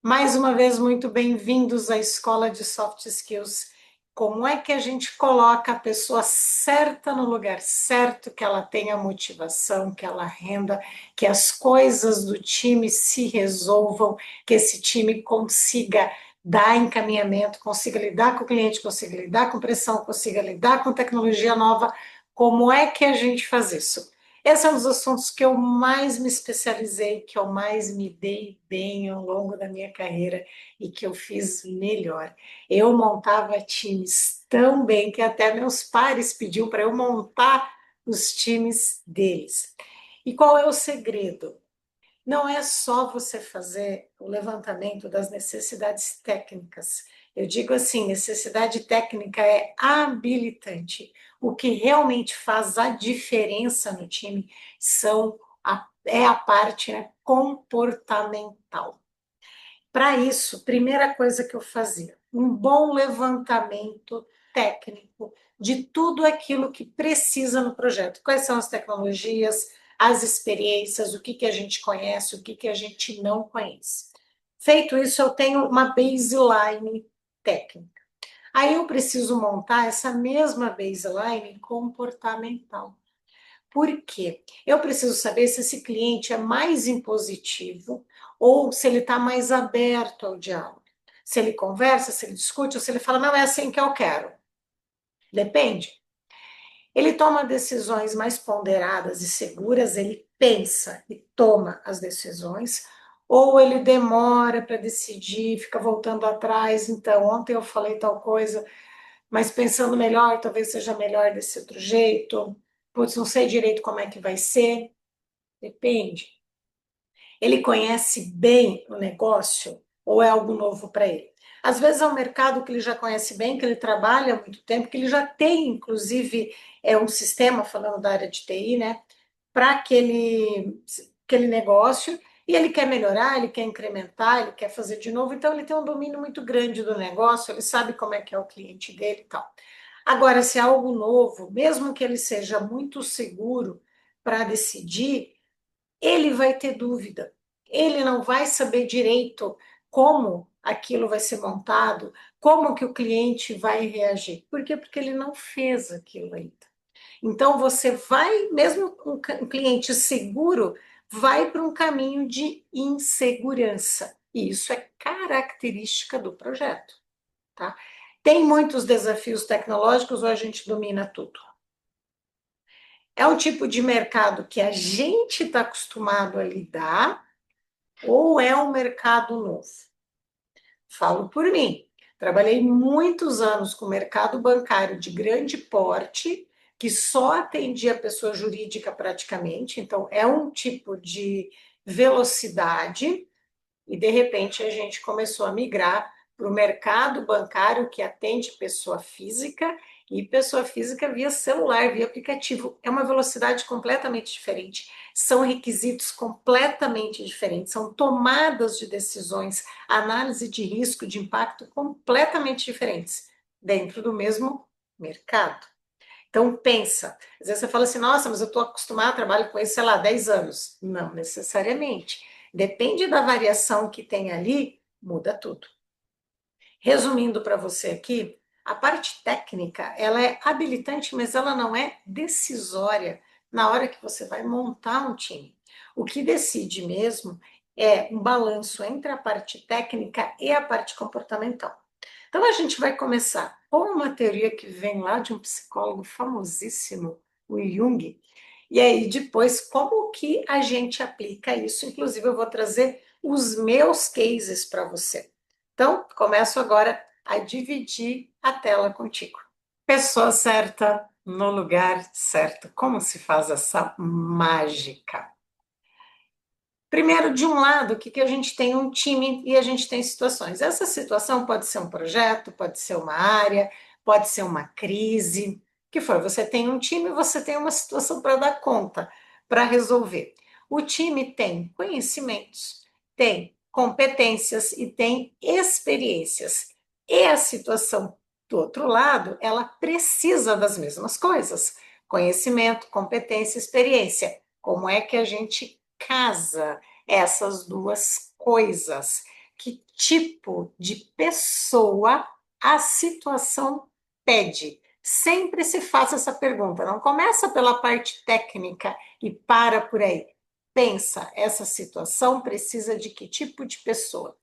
Mais uma vez, muito bem-vindos à Escola de Soft Skills. Como é que a gente coloca a pessoa certa no lugar certo, que ela tenha motivação, que ela renda, que as coisas do time se resolvam, que esse time consiga dar encaminhamento, consiga lidar com o cliente, consiga lidar com pressão, consiga lidar com tecnologia nova. Como é que a gente faz isso? Esse é um dos assuntos que eu mais me especializei, que eu mais me dei bem ao longo da minha carreira e que eu fiz melhor. Eu montava times tão bem que até meus pares pediam para eu montar os times deles. E qual é o segredo? Não é só você fazer o levantamento das necessidades técnicas. Eu digo assim, necessidade técnica é habilitante. O que realmente faz a diferença no time é a parte, né, comportamental. Para isso, primeira coisa que eu fazia, um bom levantamento técnico de tudo aquilo que precisa no projeto. Quais são as tecnologias, as experiências, o que, que a gente conhece, o que, que a gente não conhece. Feito isso, eu tenho uma baseline técnica. Aí eu preciso montar essa mesma baseline comportamental. Por quê? Eu preciso saber se esse cliente é mais impositivo ou se ele está mais aberto ao diálogo. Se ele conversa, se ele discute, ou se ele fala, não, é assim que eu quero. Depende. Ele toma decisões mais ponderadas e seguras, ele pensa e toma as decisões, ou ele demora para decidir, fica voltando atrás. Então, ontem eu falei tal coisa, mas pensando melhor, talvez seja melhor desse outro jeito. Putz, não sei direito como é que vai ser. Depende. Ele conhece bem o negócio ou é algo novo para ele? Às vezes é um mercado que ele já conhece bem, que ele trabalha há muito tempo, que ele já tem, inclusive, um sistema, falando da área de TI, né, para aquele negócio, e ele quer melhorar, ele quer incrementar, ele quer fazer de novo, então ele tem um domínio muito grande do negócio, ele sabe como é que é o cliente dele e tal. Agora, se é algo novo, mesmo que ele seja muito seguro para decidir, ele vai ter dúvida. Ele não vai saber direito como aquilo vai ser montado, como que o cliente vai reagir. Por quê? Porque ele não fez aquilo ainda. Então você vai, mesmo um cliente seguro, vai para um caminho de insegurança. E isso é característica do projeto, tá? Tem muitos desafios tecnológicos ou a gente domina tudo? É um tipo de mercado que a gente está acostumado a lidar ou é um mercado novo? Falo por mim. Trabalhei muitos anos com o mercado bancário de grande porte, que só atendia pessoa jurídica praticamente, então é um tipo de velocidade, e de repente a gente começou a migrar para o mercado bancário que atende pessoa física e pessoa física via celular, via aplicativo. É uma velocidade completamente diferente, são requisitos completamente diferentes, são tomadas de decisões, análise de risco, de impacto completamente diferentes dentro do mesmo mercado. Então, pensa. Às vezes você fala assim, nossa, mas eu estou acostumado a trabalhar com isso, sei lá, 10 anos. Não necessariamente. Depende da variação que tem ali, muda tudo. Resumindo para você aqui, a parte técnica, ela é habilitante, mas ela não é decisória na hora que você vai montar um time. O que decide mesmo é um balanço entre a parte técnica e a parte comportamental. Então a gente vai começar com uma teoria que vem lá de um psicólogo famosíssimo, o Jung, e aí depois como que a gente aplica isso. Inclusive eu vou trazer os meus cases para você. Então, começo agora a dividir a tela contigo. Pessoa certa no lugar certo. Como se faz essa mágica? Primeiro, de um lado, o que, que a gente tem um time e a gente tem situações. Essa situação pode ser um projeto, pode ser uma área, pode ser uma crise. O que for, você tem um time, você tem uma situação para dar conta, para resolver. O time tem conhecimentos, tem competências e tem experiências. E a situação do outro lado, ela precisa das mesmas coisas: conhecimento, competência, experiência. Como é que a gente casa essas duas coisas? que tipo de pessoa a situação pede. Sempre se faça essa pergunta. Não começa pela parte técnica e para por aí. Pensa, essa situação precisa de que tipo de pessoa?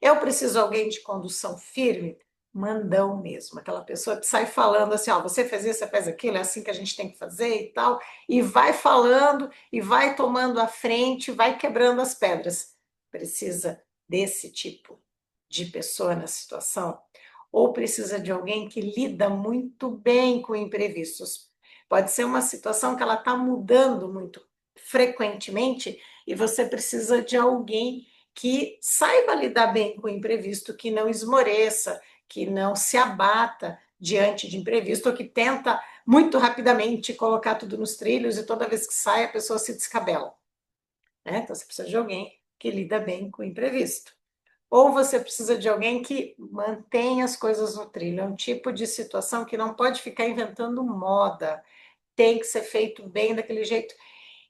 Eu preciso de alguém de condução firme, mandão mesmo, aquela pessoa que sai falando assim, ó, você faz isso, você faz aquilo, é assim que a gente tem que fazer e tal, e vai falando e vai tomando a frente, vai quebrando as pedras. Precisa desse tipo de pessoa na situação? Ou precisa de alguém que lida muito bem com imprevistos? Pode ser uma situação que ela está mudando muito frequentemente e você precisa de alguém que saiba lidar bem com o imprevisto, que não esmoreça, que não se abata diante de imprevisto, ou que tenta muito rapidamente colocar tudo nos trilhos e toda vez que sai a pessoa se descabela. Né? Então você precisa de alguém que lida bem com o imprevisto. Ou você precisa de alguém que mantenha as coisas no trilho. É um tipo de situação que não pode ficar inventando moda. Tem que ser feito bem daquele jeito.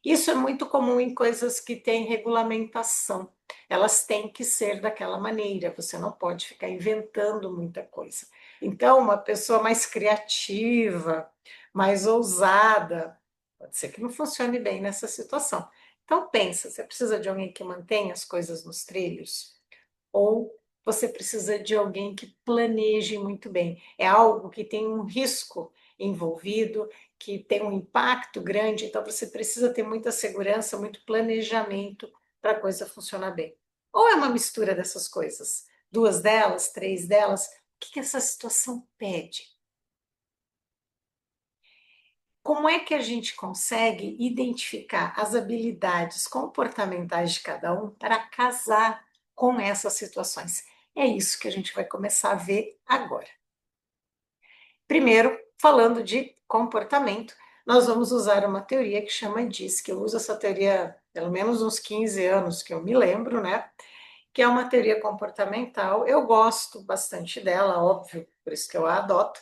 Isso é muito comum em coisas que têm regulamentação. Elas têm que ser daquela maneira, você não pode ficar inventando muita coisa. Então, uma pessoa mais criativa, mais ousada, pode ser que não funcione bem nessa situação. Então, pensa, você precisa de alguém que mantenha as coisas nos trilhos? Ou você precisa de alguém que planeje muito bem? É algo que tem um risco envolvido, que tem um impacto grande, então você precisa ter muita segurança, muito planejamento para a coisa funcionar bem. Ou é uma mistura dessas coisas? Duas delas, três delas? O que essa situação pede? Como é que a gente consegue identificar as habilidades comportamentais de cada um para casar com essas situações? É isso que a gente vai começar a ver agora. Primeiro, falando de comportamento, nós vamos usar uma teoria que chama DISC. Eu uso essa teoria pelo menos uns 15 anos que eu me lembro, né? Que é uma teoria comportamental. Eu gosto bastante dela, óbvio, por isso que eu a adoto,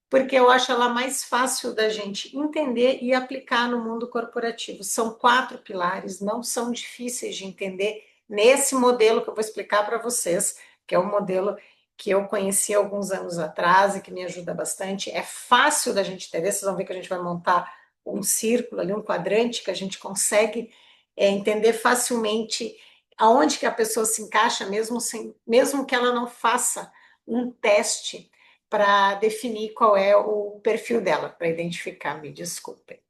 porque eu acho ela mais fácil da gente entender e aplicar no mundo corporativo. São 4 pilares, não são difíceis de entender nesse modelo que eu vou explicar para vocês, que é um modelo que eu conheci alguns anos atrás e que me ajuda bastante. É fácil da gente entender, vocês vão ver que a gente vai montar um círculo ali, um quadrante, que a gente consegue entender facilmente aonde que a pessoa se encaixa, mesmo que ela não faça um teste para definir qual é o perfil dela, para identificar, me desculpem.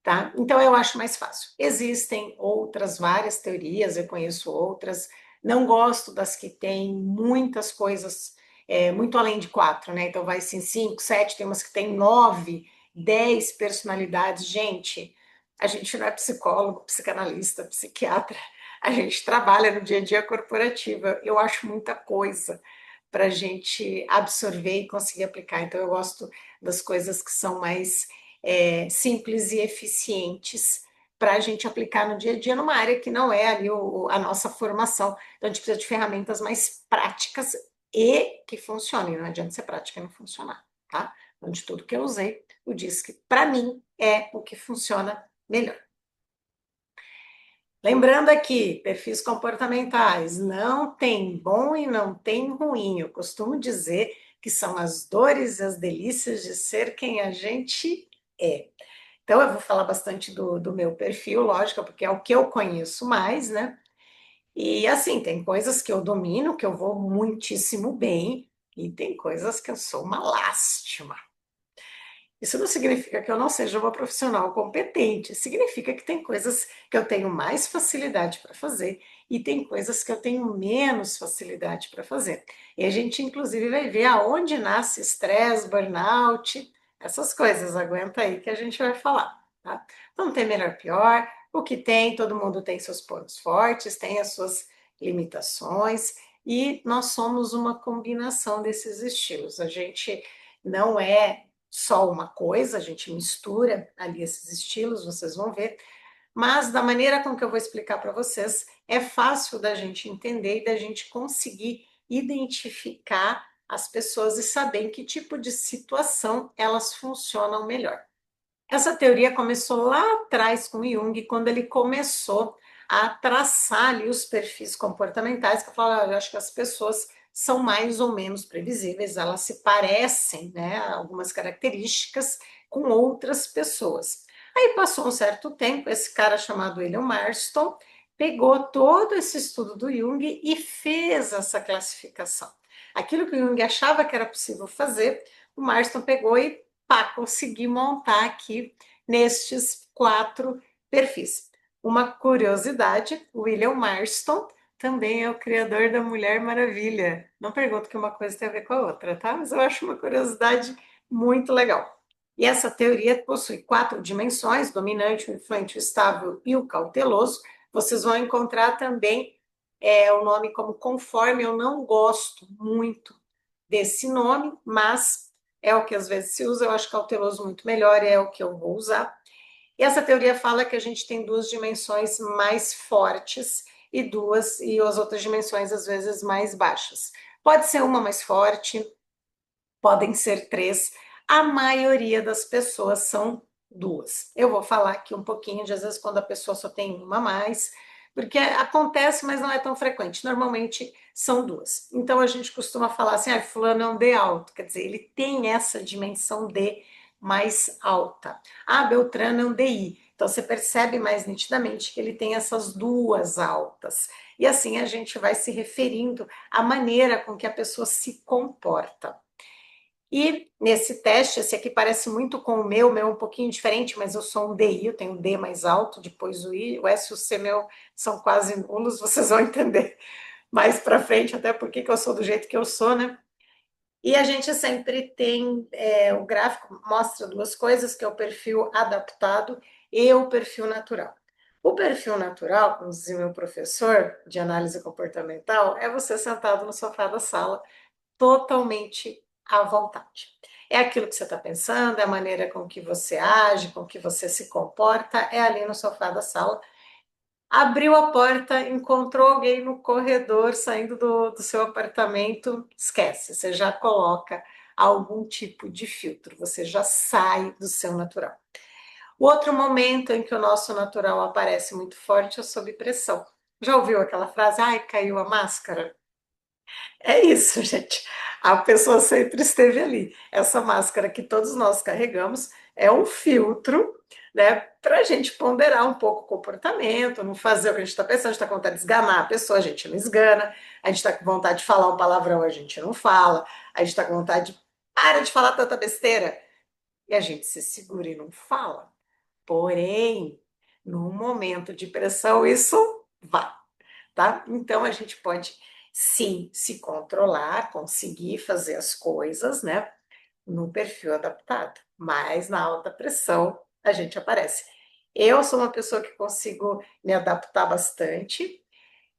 Tá? Então eu acho mais fácil. Existem outras várias teorias, eu conheço outras, não gosto das que têm muitas coisas, muito além de 4, né? Então vai sim 5, 7, tem umas que tem 9, 10 personalidades. Gente, a gente não é psicólogo, psicanalista, psiquiatra, a gente trabalha no dia a dia corporativo. Eu acho muita coisa para a gente absorver e conseguir aplicar. Então eu gosto das coisas que são mais simples e eficientes para a gente aplicar no dia a dia numa área que não é ali a nossa formação. Então, a gente precisa de ferramentas mais práticas e que funcionem. Não adianta ser prática e não funcionar, tá? Então, de tudo que eu usei, o DISC, para mim, é o que funciona melhor. Lembrando aqui, perfis comportamentais, não tem bom e não tem ruim. Eu costumo dizer que são as dores e as delícias de ser quem a gente é. Então, eu vou falar bastante do meu perfil, lógico, porque é o que eu conheço mais, né? E assim, tem coisas que eu domino, que eu vou muitíssimo bem, e tem coisas que eu sou uma lástima. Isso não significa que eu não seja uma profissional competente, significa que tem coisas que eu tenho mais facilidade para fazer e tem coisas que eu tenho menos facilidade para fazer. E a gente, inclusive, vai ver aonde nasce estresse, burnout, essas coisas. Aguenta aí que a gente vai falar, tá? Então, não tem melhor pior. O que tem, todo mundo tem seus pontos fortes, tem as suas limitações e nós somos uma combinação desses estilos. A gente não é só uma coisa, a gente mistura ali esses estilos, vocês vão ver, mas da maneira com que eu vou explicar para vocês, é fácil da gente entender e da gente conseguir identificar as pessoas e saber em que tipo de situação elas funcionam melhor. Essa teoria começou lá atrás com Jung, quando ele começou a traçar ali os perfis comportamentais, que eu falo, eu acho que as pessoas são mais ou menos previsíveis, elas se parecem, né, algumas características com outras pessoas. Aí passou um certo tempo, esse cara chamado William Marston pegou todo esse estudo do Jung e fez essa classificação. Aquilo que o Jung achava que era possível fazer, o Marston pegou e pá, conseguiu montar aqui nestes 4 perfis. Uma curiosidade, William Marston também é o criador da Mulher Maravilha. Não pergunto que uma coisa tem a ver com a outra, tá? Mas eu acho uma curiosidade muito legal. E essa teoria possui 4 dimensões: dominante, o influente, o estável e o cauteloso. Vocês vão encontrar também o nome como conforme. Eu não gosto muito desse nome, mas é o que às vezes se usa. Eu acho cauteloso muito melhor, é o que eu vou usar. E essa teoria fala que a gente tem 2 dimensões mais fortes e as outras dimensões às vezes mais baixas. Pode ser uma mais forte, podem ser 3. A maioria das pessoas são 2. Eu vou falar aqui um pouquinho de às vezes quando a pessoa só tem uma a mais, porque acontece, mas não é tão frequente. Normalmente são 2. Então a gente costuma falar assim, fulano é um D alto, quer dizer, ele tem essa dimensão D mais alta. Beltrano é um DI. Então você percebe mais nitidamente que ele tem essas 2 altas. E assim a gente vai se referindo à maneira com que a pessoa se comporta. E nesse teste, esse aqui parece muito com o meu é um pouquinho diferente, mas eu sou um DI, eu tenho um D mais alto, depois o I, o S e o C meu são quase nulos, vocês vão entender mais para frente, até porque eu sou do jeito que eu sou, né? E a gente sempre tem, o gráfico mostra 2 coisas, que é o perfil adaptado e o perfil natural. O perfil natural, como dizia meu professor de análise comportamental, é você sentado no sofá da sala, totalmente à vontade. É aquilo que você está pensando, é a maneira com que você age, com que você se comporta, é ali no sofá da sala. Abriu a porta, encontrou alguém no corredor saindo do seu apartamento, esquece, você já coloca algum tipo de filtro, você já sai do seu natural. O outro momento em que o nosso natural aparece muito forte é sob pressão. Já ouviu aquela frase, ai, caiu a máscara? É isso, gente. A pessoa sempre esteve ali. Essa máscara que todos nós carregamos é um filtro, né, para a gente ponderar um pouco o comportamento, não fazer o que a gente está pensando. A gente está com vontade de esganar a pessoa, a gente não esgana. A gente está com vontade de falar um palavrão, a gente não fala. A gente está com vontade de para de falar tanta besteira e a gente se segura e não fala. Porém, num momento de pressão, isso vai, tá? Então a gente pode sim se controlar, conseguir fazer as coisas, né? No perfil adaptado, mas na alta pressão a gente aparece. Eu sou uma pessoa que consigo me adaptar bastante.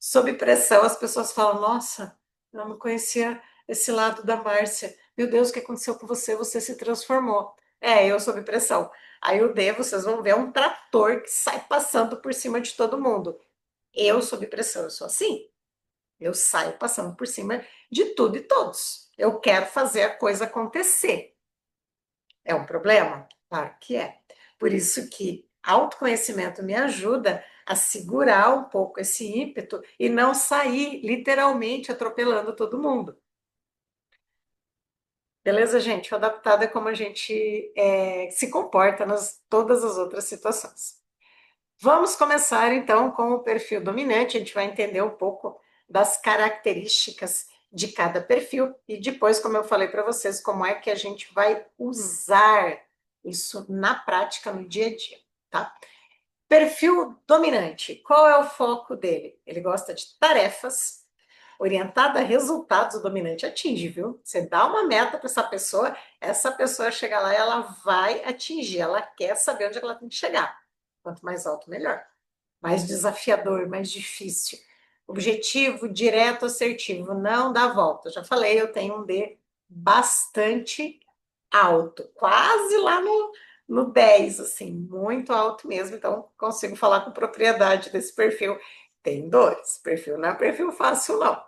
Sob pressão, as pessoas falam: Nossa, eu não conhecia esse lado da Márcia. Meu Deus, o que aconteceu com você? Você se transformou. Eu sob pressão. Aí o D, vocês vão ver, é um trator que sai passando por cima de todo mundo. Eu sob pressão, eu sou assim. Eu saio passando por cima de tudo e todos. Eu quero fazer a coisa acontecer. É um problema? Claro que é. Por isso que autoconhecimento me ajuda a segurar um pouco esse ímpeto e não sair literalmente atropelando todo mundo. Beleza, gente? O adaptado é como a gente se comporta nas todas as outras situações. Vamos começar então com o perfil dominante. A gente vai entender um pouco das características de cada perfil e depois, como eu falei para vocês, como é que a gente vai usar isso na prática no dia a dia, tá? Perfil dominante, qual é o foco dele? Ele gosta de tarefas, orientada a resultados. O dominante atinge, viu? Você dá uma meta para essa pessoa chegar lá e ela vai atingir, ela quer saber onde ela tem que chegar. Quanto mais alto, melhor. Mais desafiador, mais difícil. Objetivo, direto, assertivo, não dá volta. Eu já falei, eu tenho um D bastante alto, quase lá no 10, assim, muito alto mesmo, então consigo falar com propriedade desse perfil. Tem dores, perfil não é perfil fácil, não.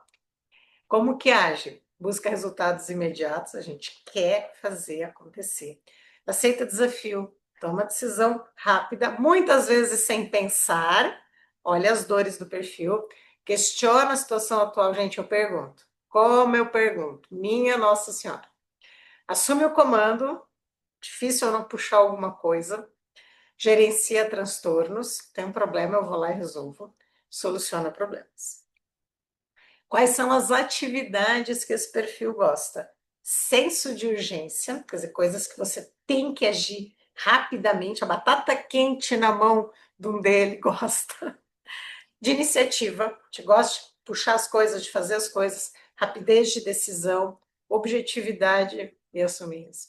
Como que age? Busca resultados imediatos, a gente quer fazer acontecer. Aceita desafio, toma decisão rápida, muitas vezes sem pensar, olha as dores do perfil, questiona a situação atual. Gente, eu pergunto. Como eu pergunto? Minha Nossa Senhora. Assume o comando, difícil eu não puxar alguma coisa, gerencia transtornos, tem um problema, eu vou lá e resolvo, soluciona problemas. Quais são as atividades que esse perfil gosta? Senso de urgência, quer dizer, coisas que você tem que agir rapidamente, a batata quente na mão de um dele gosta. De iniciativa, te gosta de puxar as coisas, de fazer as coisas, rapidez de decisão, objetividade e assumir isso.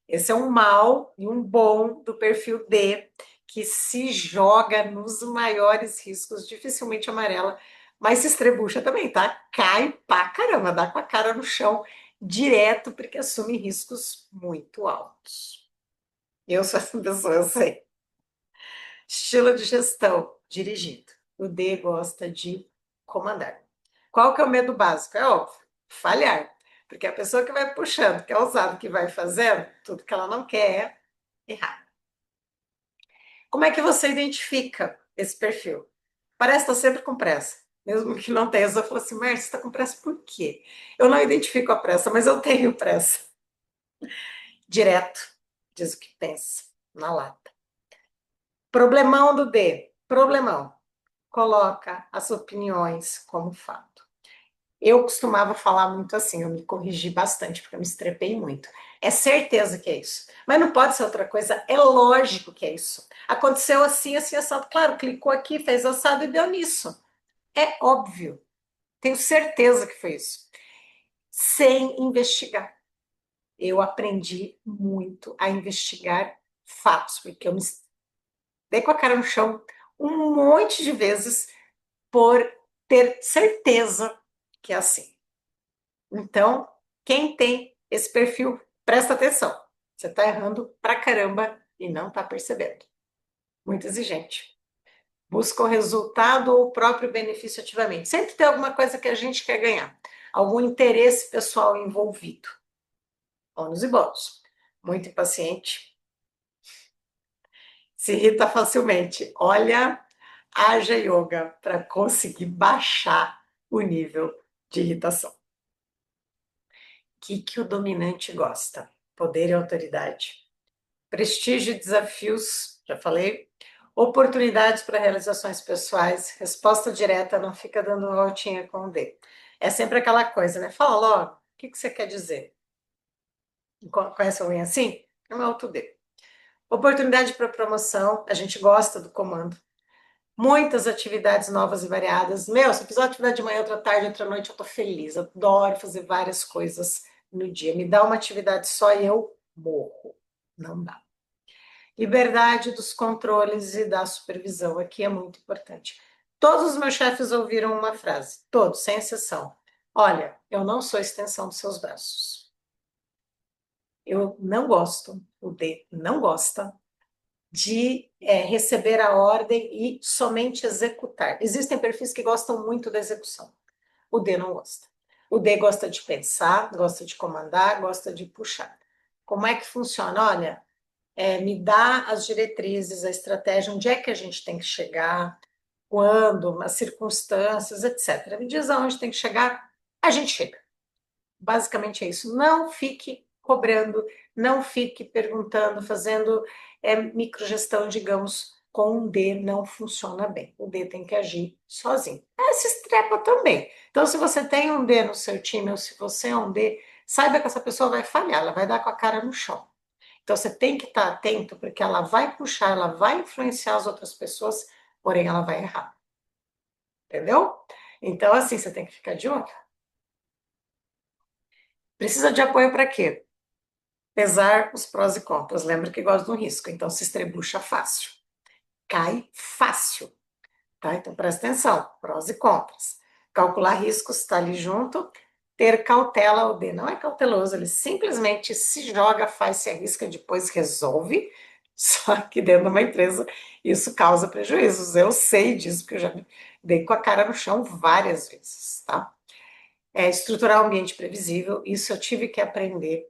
Esse é um mal e um bom do perfil D, que se joga nos maiores riscos, dificilmente amarela, mas se estrebucha também, tá? Cai pra caramba, dá com a cara no chão direto, porque assume riscos muito altos. Eu sou essa pessoa, eu sei. Estilo de gestão, dirigido. O D gosta de comandar. Qual que é o medo básico? É óbvio, falhar. Porque a pessoa que vai puxando, que é ousado, que vai fazendo, tudo que ela não quer é errar. Como é que você identifica esse perfil? Parece estar sempre com pressa. Mesmo que não tenha. Eu falo assim, Márcia, você está com pressa por quê? Eu não identifico a pressa, mas eu tenho pressa. Direto, diz o que pensa, na lata. Problemão do D. Problemão. Coloca as opiniões como fato. Eu costumava falar muito assim, eu me corrigi bastante, porque eu me estrepei muito. É certeza que é isso. Mas não pode ser outra coisa, é lógico que é isso. Aconteceu assim, assim, assado. Claro, clicou aqui, fez assado e deu nisso. É óbvio. Tenho certeza que foi isso. Sem investigar. Eu aprendi muito a investigar fatos, porque eu me dei com a cara no chão um monte de vezes por ter certeza que é assim. Então, quem tem esse perfil, presta atenção. Você está errando pra caramba e não está percebendo. Muito exigente. Busca o resultado ou o próprio benefício ativamente. Sempre tem alguma coisa que a gente quer ganhar. Algum interesse pessoal envolvido. Ônus e bônus. Muito impaciente. Se irrita facilmente. Olha, haja yoga para conseguir baixar o nível de irritação. Que o dominante gosta? Poder e autoridade. Prestígio e desafios, já falei. Oportunidades para realizações pessoais. Resposta direta, não fica dando voltinha com o D. É sempre aquela coisa, né? Fala logo, o que você quer dizer? Conhece alguém assim? É um alto D. Oportunidade para promoção, a gente gosta do comando. Muitas atividades novas e variadas. Meu, se eu fizer uma atividade de manhã, outra tarde, outra noite, eu tô feliz. Eu adoro fazer várias coisas no dia. Me dá uma atividade só e eu morro. Não dá. Liberdade dos controles e da supervisão. Aqui é muito importante. Todos os meus chefes ouviram uma frase, todos, sem exceção. Olha, eu não sou extensão dos seus braços. Eu não gosto, o D não gosta de receber a ordem e somente executar. Existem perfis que gostam muito da execução. O D não gosta. O D gosta de pensar, gosta de comandar, gosta de puxar. Como é que funciona? Olha, me dá as diretrizes, a estratégia, onde é que a gente tem que chegar, quando, as circunstâncias, etc. Me diz aonde tem que chegar, a gente chega. Basicamente é isso. Não fique cobrando, não fique perguntando, fazendo microgestão, digamos, com um D não funciona bem. O D tem que agir sozinho. Se estrepa também. Então, se você tem um D no seu time, ou se você é um D, saiba que essa pessoa vai falhar, ela vai dar com a cara no chão. Então, você tem que estar atento, porque ela vai puxar, ela vai influenciar as outras pessoas, porém ela vai errar. Entendeu? Então, assim, você tem que ficar de olho. Precisa de apoio para quê? Pesar os prós e contras. Lembra que gosta do risco, então se estrebucha fácil. Cai fácil, tá? Então presta atenção, prós e contras. Calcular riscos, está ali junto. Ter cautela, o D não é cauteloso, ele simplesmente se joga, faz, se arrisca, depois resolve. Só que dentro de uma empresa isso causa prejuízos. Eu sei disso, porque eu já dei com a cara no chão várias vezes, tá? Estruturar um ambiente previsível, isso eu tive que aprender.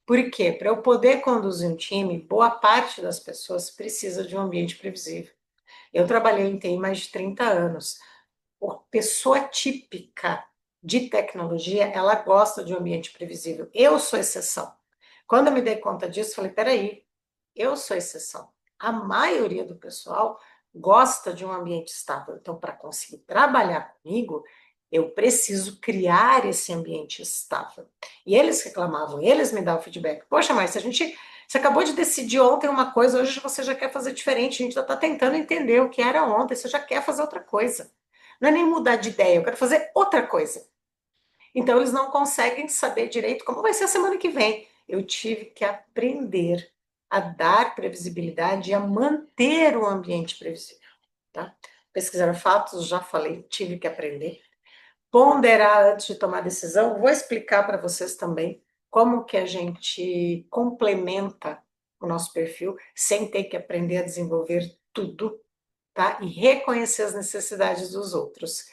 Por quê? Para eu poder conduzir um time, boa parte das pessoas precisa de um ambiente previsível. Eu trabalhei em TI mais de 30 anos. A pessoa típica de tecnologia, ela gosta de um ambiente previsível. Eu sou exceção. Quando eu me dei conta disso, falei, peraí, eu sou exceção. A maioria do pessoal gosta de um ambiente estável. Então, para conseguir trabalhar comigo, eu preciso criar esse ambiente estável. E eles reclamavam, eles me davam feedback. Poxa, mas você acabou de decidir ontem uma coisa, hoje você já quer fazer diferente. A gente já está tentando entender o que era ontem, você já quer fazer outra coisa. Não é nem mudar de ideia, eu quero fazer outra coisa. Então, eles não conseguem saber direito como vai ser a semana que vem. Eu tive que aprender a dar previsibilidade e a manter o ambiente previsível. Tá? Pesquisar fatos, já falei, tive que aprender. Ponderar antes de tomar decisão. Vou explicar para vocês também como que a gente complementa o nosso perfil sem ter que aprender a desenvolver tudo, tá? E reconhecer as necessidades dos outros.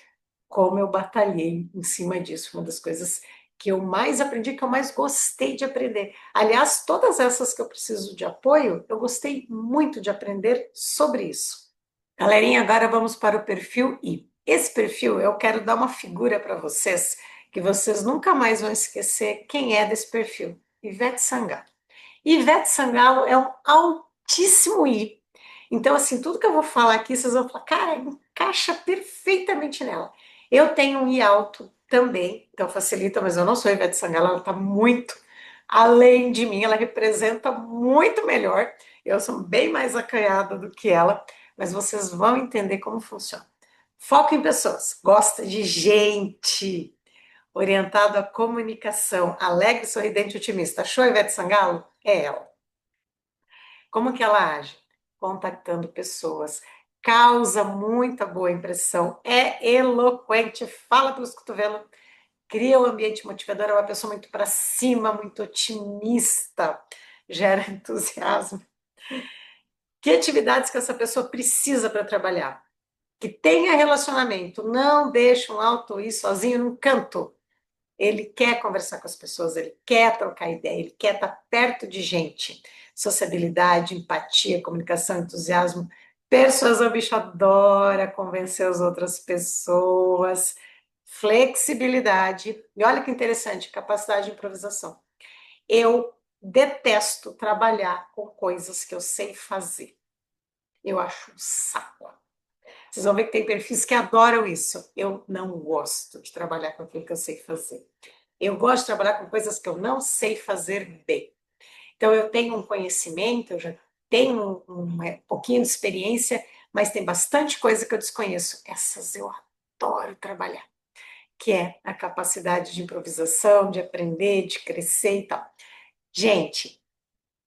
Como eu batalhei em cima disso, uma das coisas que eu mais aprendi, que eu mais gostei de aprender. Aliás, todas essas que eu preciso de apoio, eu gostei muito de aprender sobre isso. Galerinha, agora vamos para o perfil I. Esse perfil eu quero dar uma figura para vocês, que vocês nunca mais vão esquecer quem é desse perfil. Ivete Sangalo. Ivete Sangalo é um altíssimo I. Então, assim, tudo que eu vou falar aqui, vocês vão falar, cara, encaixa perfeitamente nela. Eu tenho um I alto também, então facilita, mas eu não sou Ivete Sangalo, ela está muito além de mim, ela representa muito melhor. Eu sou bem mais acanhada do que ela, mas vocês vão entender como funciona. Foco em pessoas, gosta de gente, orientado à comunicação, alegre, sorridente, otimista. Achou Ivete Sangalo? É ela. Como que ela age? Contactando pessoas, causa muita boa impressão, é eloquente, fala pelos cotovelos, cria um ambiente motivador, é uma pessoa muito para cima, muito otimista, gera entusiasmo. Que atividades que essa pessoa precisa para trabalhar? Que tenha relacionamento, não deixa um auto ir sozinho num canto. Ele quer conversar com as pessoas, ele quer trocar ideia, ele quer estar perto de gente. Sociabilidade, empatia, comunicação, entusiasmo. Persuasão, o bicho adora convencer as outras pessoas. Flexibilidade. E olha que interessante, capacidade de improvisação. Eu detesto trabalhar com coisas que eu sei fazer. Eu acho um saco. Vocês vão ver que tem perfis que adoram isso. Eu não gosto de trabalhar com aquilo que eu sei fazer. Eu gosto de trabalhar com coisas que eu não sei fazer bem. Então, eu tenho um conhecimento, eu já tenho um pouquinho de experiência, mas tem bastante coisa que eu desconheço. Essas eu adoro trabalhar, que é a capacidade de improvisação, de aprender, de crescer e tal. Gente,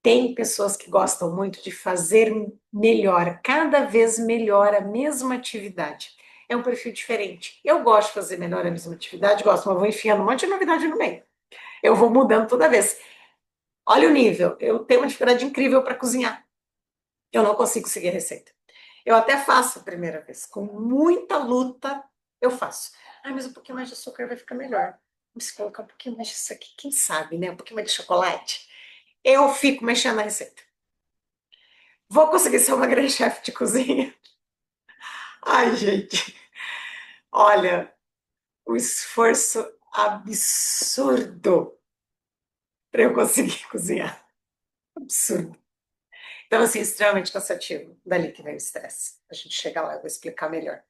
tem pessoas que gostam muito de fazer melhor, cada vez melhor a mesma atividade. É um perfil diferente. Eu gosto de fazer melhor a mesma atividade, gosto, mas vou enfiando um monte de novidade no meio. Eu vou mudando toda vez. Olha o nível. Eu tenho uma dificuldade incrível para cozinhar. Eu não consigo seguir a receita. Eu até faço a primeira vez. Com muita luta, eu faço. Ah, mas um pouquinho mais de açúcar vai ficar melhor. Vamos colocar um pouquinho mais disso aqui. Quem sabe, né? Um pouquinho mais de chocolate. Eu fico mexendo na receita. Vou conseguir ser uma grande chefe de cozinha? Ai, gente. Olha, o esforço absurdo para eu conseguir cozinhar. Absurdo. Então, assim, extremamente cansativo. Dali que vem o estresse. A gente chega lá, eu vou explicar melhor.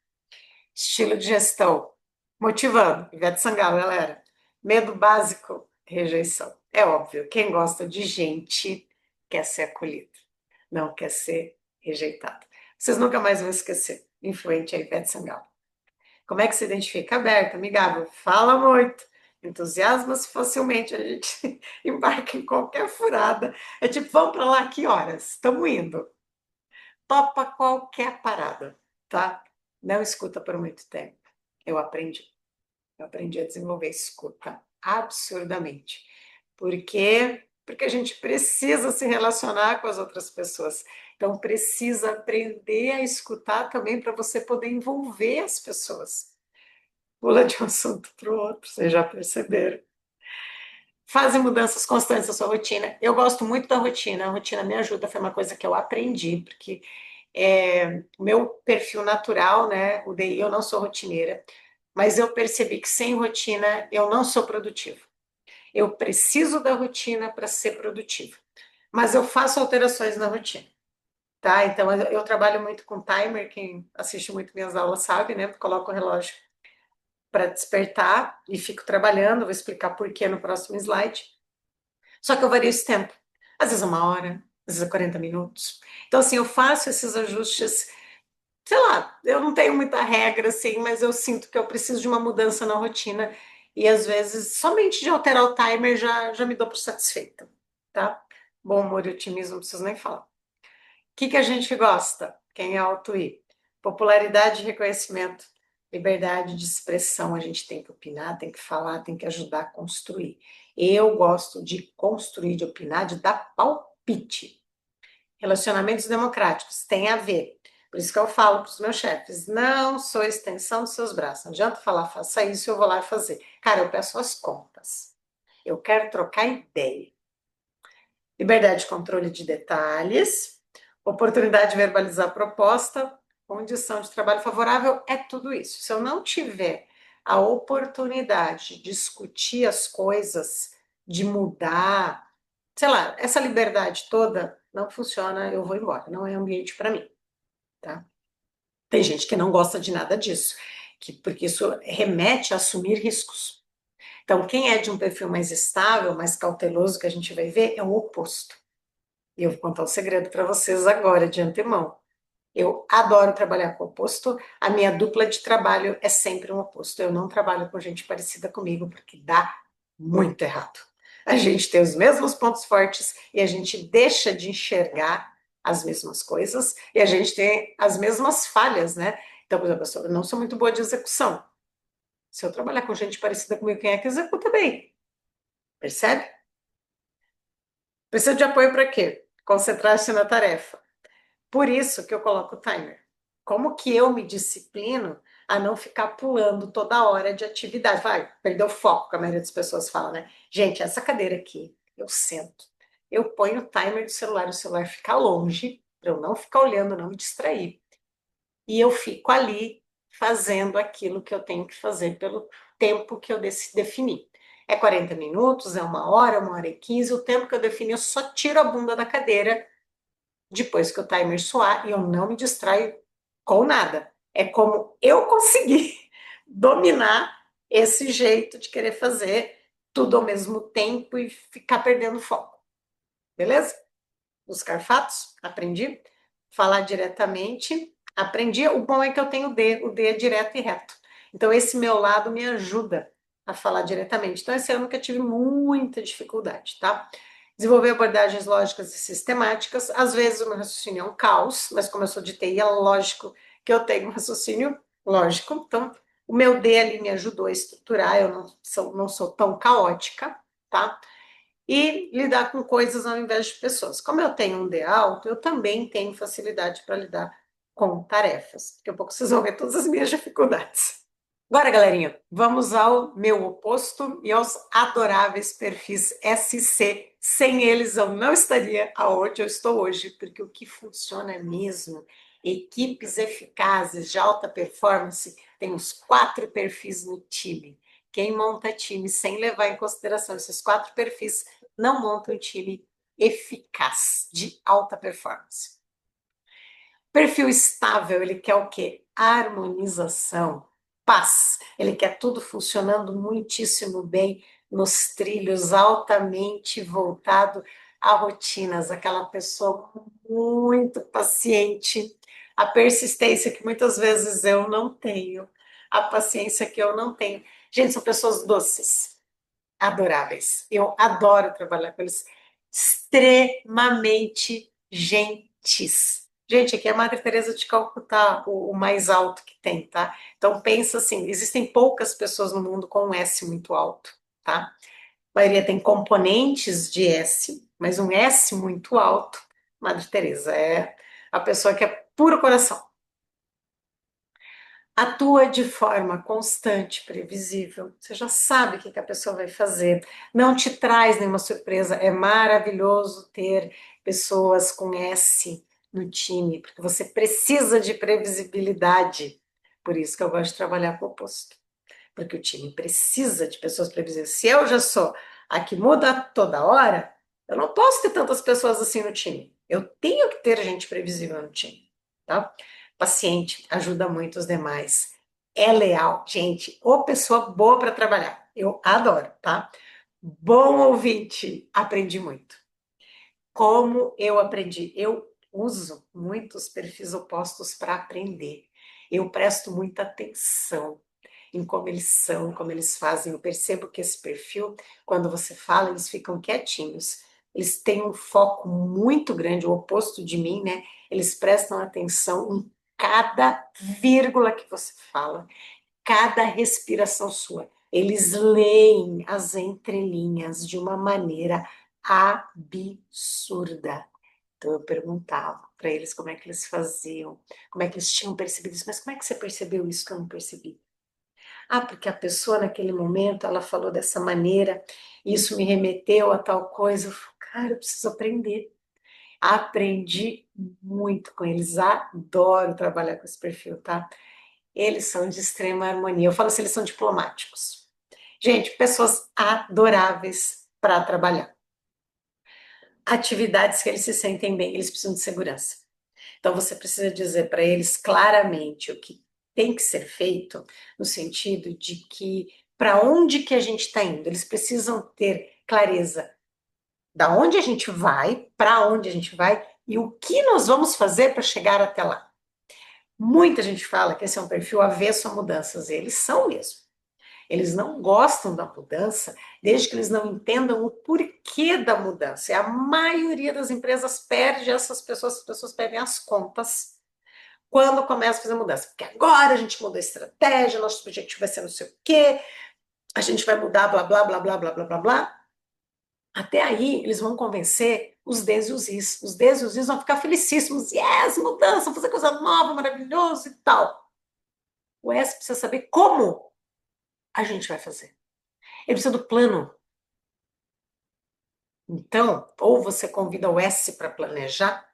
Estilo de gestão. Motivando. Ivete Sangalo, galera. Medo básico, rejeição. É óbvio, quem gosta de gente quer ser acolhido, não quer ser rejeitado. Vocês nunca mais vão esquecer. Influente a Ivete Sangalo. Como é que se identifica? Aberto, amigável, fala muito, entusiasma-se facilmente, a gente embarca em qualquer furada. É tipo, vamos para lá, que horas? Estamos indo. Topa qualquer parada, tá? Não escuta por muito tempo. Eu aprendi. Eu aprendi a desenvolver escuta absurdamente. Por quê? Porque a gente precisa se relacionar com as outras pessoas. Então, precisa aprender a escutar também para você poder envolver as pessoas. Pula de um assunto para o outro, vocês já perceberam. Fazem mudanças constantes na sua rotina. Eu gosto muito da rotina, a rotina me ajuda, foi uma coisa que eu aprendi, porque O meu perfil natural, né? O DI, eu não sou rotineira, mas eu percebi que sem rotina eu não sou produtiva. Eu preciso da rotina para ser produtiva, mas eu faço alterações na rotina. Tá, então eu trabalho muito com timer, quem assiste muito minhas aulas sabe, né? Coloco o relógio para despertar e fico trabalhando, vou explicar por que no próximo slide. Só que eu vario esse tempo. Às vezes é uma hora, às vezes é 40 minutos. Então, assim, eu faço esses ajustes, sei lá, eu não tenho muita regra, assim, mas eu sinto que eu preciso de uma mudança na rotina e às vezes somente de alterar o timer já me dou por satisfeita, tá? Bom humor e otimismo, não preciso nem falar. O que a gente gosta? Quem é Auto I? Popularidade e reconhecimento, liberdade de expressão. A gente tem que opinar, tem que falar, tem que ajudar a construir. Eu gosto de construir, de opinar, de dar palpite. Relacionamentos democráticos, tem a ver. Por isso que eu falo para os meus chefes: não sou extensão dos seus braços. Não adianta falar, faça isso, eu vou lá fazer. Cara, eu peço as contas. Eu quero trocar ideia. Liberdade de controle de detalhes, oportunidade de verbalizar a proposta, condição de trabalho favorável, é tudo isso. Se eu não tiver a oportunidade de discutir as coisas, de mudar, sei lá, essa liberdade toda não funciona, eu vou embora, não é ambiente para mim, tá? Tem gente que não gosta de nada disso, porque isso remete a assumir riscos. Então, quem é de um perfil mais estável, mais cauteloso, que a gente vai ver, é o oposto. E eu vou contar um segredo para vocês agora, de antemão. Eu adoro trabalhar com o oposto. A minha dupla de trabalho é sempre um oposto. Eu não trabalho com gente parecida comigo, porque dá muito errado. A gente tem os mesmos pontos fortes e a gente deixa de enxergar as mesmas coisas e a gente tem as mesmas falhas, né? Então, por exemplo, eu não sou muito boa de execução. Se eu trabalhar com gente parecida comigo, quem é que executa bem? Percebe? Precisa de apoio para quê? Concentrar-se na tarefa. Por isso que eu coloco o timer. Como que eu me disciplino a não ficar pulando toda hora de atividade? Vai, perder o foco, que a maioria das pessoas fala, né? Gente, essa cadeira aqui, eu sento, eu ponho o timer do celular, o celular fica longe, para eu não ficar olhando, não me distrair. E eu fico ali fazendo aquilo que eu tenho que fazer pelo tempo que eu defini. É 40 minutos, é uma hora e 15, o tempo que eu defini, eu só tiro a bunda da cadeira depois que o timer soar e eu não me distraio com nada. É como eu conseguir dominar esse jeito de querer fazer tudo ao mesmo tempo e ficar perdendo foco. Beleza? Buscar fatos, aprendi. Falar diretamente, aprendi. O bom é que eu tenho o D é direto e reto. Então, esse meu lado me ajuda a falar diretamente. Então, esse ano que eu tive muita dificuldade, tá? Desenvolver abordagens lógicas e sistemáticas. Às vezes o meu raciocínio é um caos, mas como eu sou de TI, é lógico que eu tenho um raciocínio lógico. Então, o meu D ali me ajudou a estruturar, eu não sou tão caótica, tá? E lidar com coisas ao invés de pessoas. Como eu tenho um D alto, eu também tenho facilidade para lidar com tarefas. Daqui a pouco vocês vão ver todas as minhas dificuldades. Agora, galerinha, vamos ao meu oposto e aos adoráveis perfis SC. Sem eles, eu não estaria aonde eu estou hoje, porque o que funciona mesmo, equipes eficazes de alta performance, tem os 4 perfis no time. Quem monta time sem levar em consideração esses 4 perfis, não monta um time eficaz de alta performance. Perfil estável, ele quer o quê? Harmonização, paz. Ele quer tudo funcionando muitíssimo bem nos trilhos, altamente voltado a rotinas. Aquela pessoa muito paciente, a persistência que muitas vezes eu não tenho, a paciência que eu não tenho. Gente, são pessoas doces, adoráveis. Eu adoro trabalhar com eles, extremamente gentis. Gente, aqui é a Madre Teresa de Calcutá, o mais alto que tem, tá? Então pensa assim, existem poucas pessoas no mundo com um S muito alto, tá? A maioria tem componentes de S, mas um S muito alto. Madre Teresa é a pessoa que é puro coração. Atua de forma constante, previsível. Você já sabe o que a pessoa vai fazer. Não te traz nenhuma surpresa. É maravilhoso ter pessoas com S no time, porque você precisa de previsibilidade. Por isso que eu gosto de trabalhar com o oposto. Porque o time precisa de pessoas previsíveis. Se eu já sou a que muda toda hora, eu não posso ter tantas pessoas assim no time. Eu tenho que ter gente previsível no time, tá? Paciente, ajuda muito os demais. É leal, gente, ou pessoa boa para trabalhar. Eu adoro, tá? Bom ouvinte, aprendi muito. Como eu aprendi? Eu uso muitos perfis opostos para aprender. Eu presto muita atenção em como eles são, como eles fazem. Eu percebo que esse perfil, quando você fala, eles ficam quietinhos. Eles têm um foco muito grande, o oposto de mim, né? Eles prestam atenção em cada vírgula que você fala, cada respiração sua. Eles leem as entrelinhas de uma maneira absurda. Então eu perguntava para eles como é que eles faziam, como é que eles tinham percebido isso, mas como é que você percebeu isso que eu não percebi? Ah, porque a pessoa naquele momento ela falou dessa maneira, isso me remeteu a tal coisa. Eu falei, cara, eu preciso aprender. Aprendi muito com eles, adoro trabalhar com esse perfil, tá? Eles são de extrema harmonia. Eu falo assim, eles são diplomáticos. Gente, pessoas adoráveis para trabalhar. Atividades que eles se sentem bem, eles precisam de segurança. Então você precisa dizer para eles claramente o que tem que ser feito, no sentido de que para onde que a gente está indo. Eles precisam ter clareza da onde a gente vai, para onde a gente vai e o que nós vamos fazer para chegar até lá. Muita gente fala que esse é um perfil avesso a mudanças, e eles são mesmo. Eles não gostam da mudança, desde que eles não entendam o porquê da mudança. E a maioria das empresas perde as pessoas perdem as contas quando começa a fazer mudança. Porque agora a gente mudou a estratégia, nosso objetivo vai ser não sei o quê, a gente vai mudar, blá, blá, blá, blá, blá, blá, blá, blá. Até aí, eles vão convencer os Ds e os Is. Os Ds e os Is vão ficar felicíssimos. Yes, mudança, fazer coisa nova, maravilhoso e tal. O S precisa saber como a gente vai fazer. Ele precisa do plano. Então, ou você convida o S para planejar,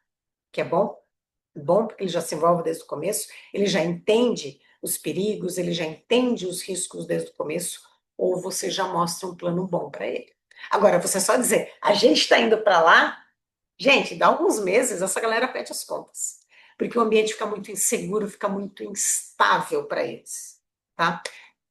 que é bom porque ele já se envolve desde o começo, ele já entende os perigos, ele já entende os riscos desde o começo, ou você já mostra um plano bom para ele. Agora, você só dizer, a gente está indo para lá, gente, dá alguns meses, essa galera pede as contas, porque o ambiente fica muito inseguro, fica muito instável para eles, tá?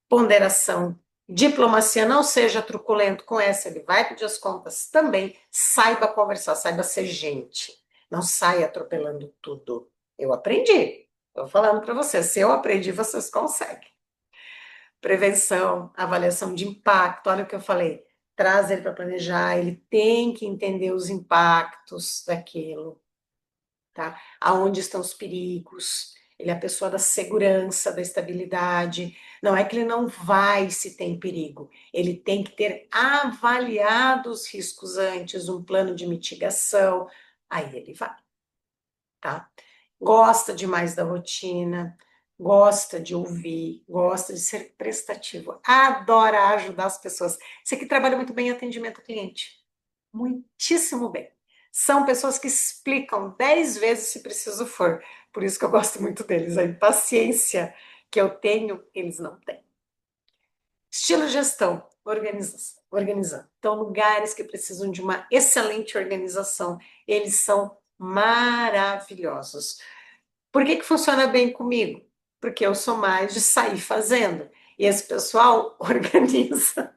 Ponderação, diplomacia, não seja truculento com essa, ele vai pedir as contas também, saiba conversar, saiba ser gente, não saia atropelando tudo. Eu aprendi, estou falando para vocês, se eu aprendi, vocês conseguem. Prevenção, avaliação de impacto, olha o que eu falei, traz ele para planejar, ele tem que entender os impactos daquilo, tá? Aonde estão os perigos? Ele é a pessoa da segurança, da estabilidade. Não é que ele não vai se tem perigo. Ele tem que ter avaliado os riscos antes, um plano de mitigação. Aí ele vai, tá? Gosta demais da rotina, gosta de ouvir, gosta de ser prestativo, adora ajudar as pessoas. Você que trabalha muito bem em atendimento ao cliente. Muitíssimo bem. São pessoas que explicam 10 vezes se preciso for. Por isso que eu gosto muito deles. A impaciência que eu tenho, eles não têm. Estilo de gestão, organizando. Então, lugares que precisam de uma excelente organização, eles são maravilhosos. Por que que funciona bem comigo? Porque eu sou mais de sair fazendo. E esse pessoal organiza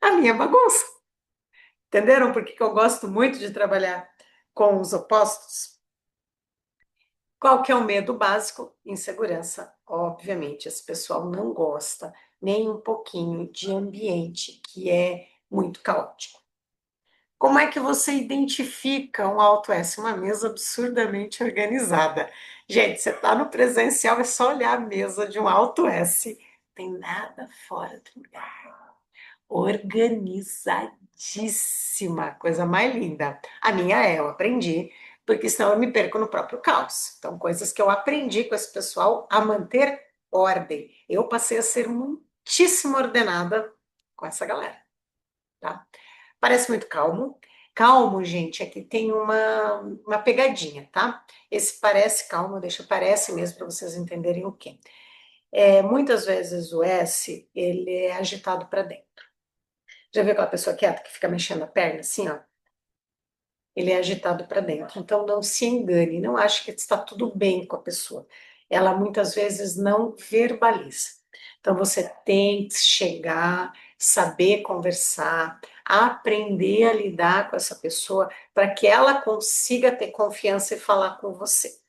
a minha bagunça. Entenderam por que que eu gosto muito de trabalhar com os opostos? Qual que é o medo básico? Insegurança. Obviamente, esse pessoal não gosta nem um pouquinho de ambiente que é muito caótico. Como é que você identifica um Alto S? Uma mesa absurdamente organizada. Gente, você está no presencial, é só olhar a mesa de um Alto S. Tem nada fora do lugar. Organizadíssima, coisa mais linda. A minha é, eu aprendi, porque senão eu me perco no próprio caos. Então, coisas que eu aprendi com esse pessoal a manter ordem. Eu passei a ser muitíssimo ordenada com essa galera, tá? Parece muito calmo. Calmo, gente, aqui tem uma pegadinha, tá? Esse parece calmo, deixa parece mesmo para vocês entenderem o quê. Muitas vezes o S, ele é agitado para dentro. Já viu aquela pessoa quieta que fica mexendo a perna assim, ó? Ele é agitado para dentro. Então não se engane, não ache que está tudo bem com a pessoa. Ela muitas vezes não verbaliza. Então você tem que chegar, saber conversar, aprender a lidar com essa pessoa para que ela consiga ter confiança e falar com você.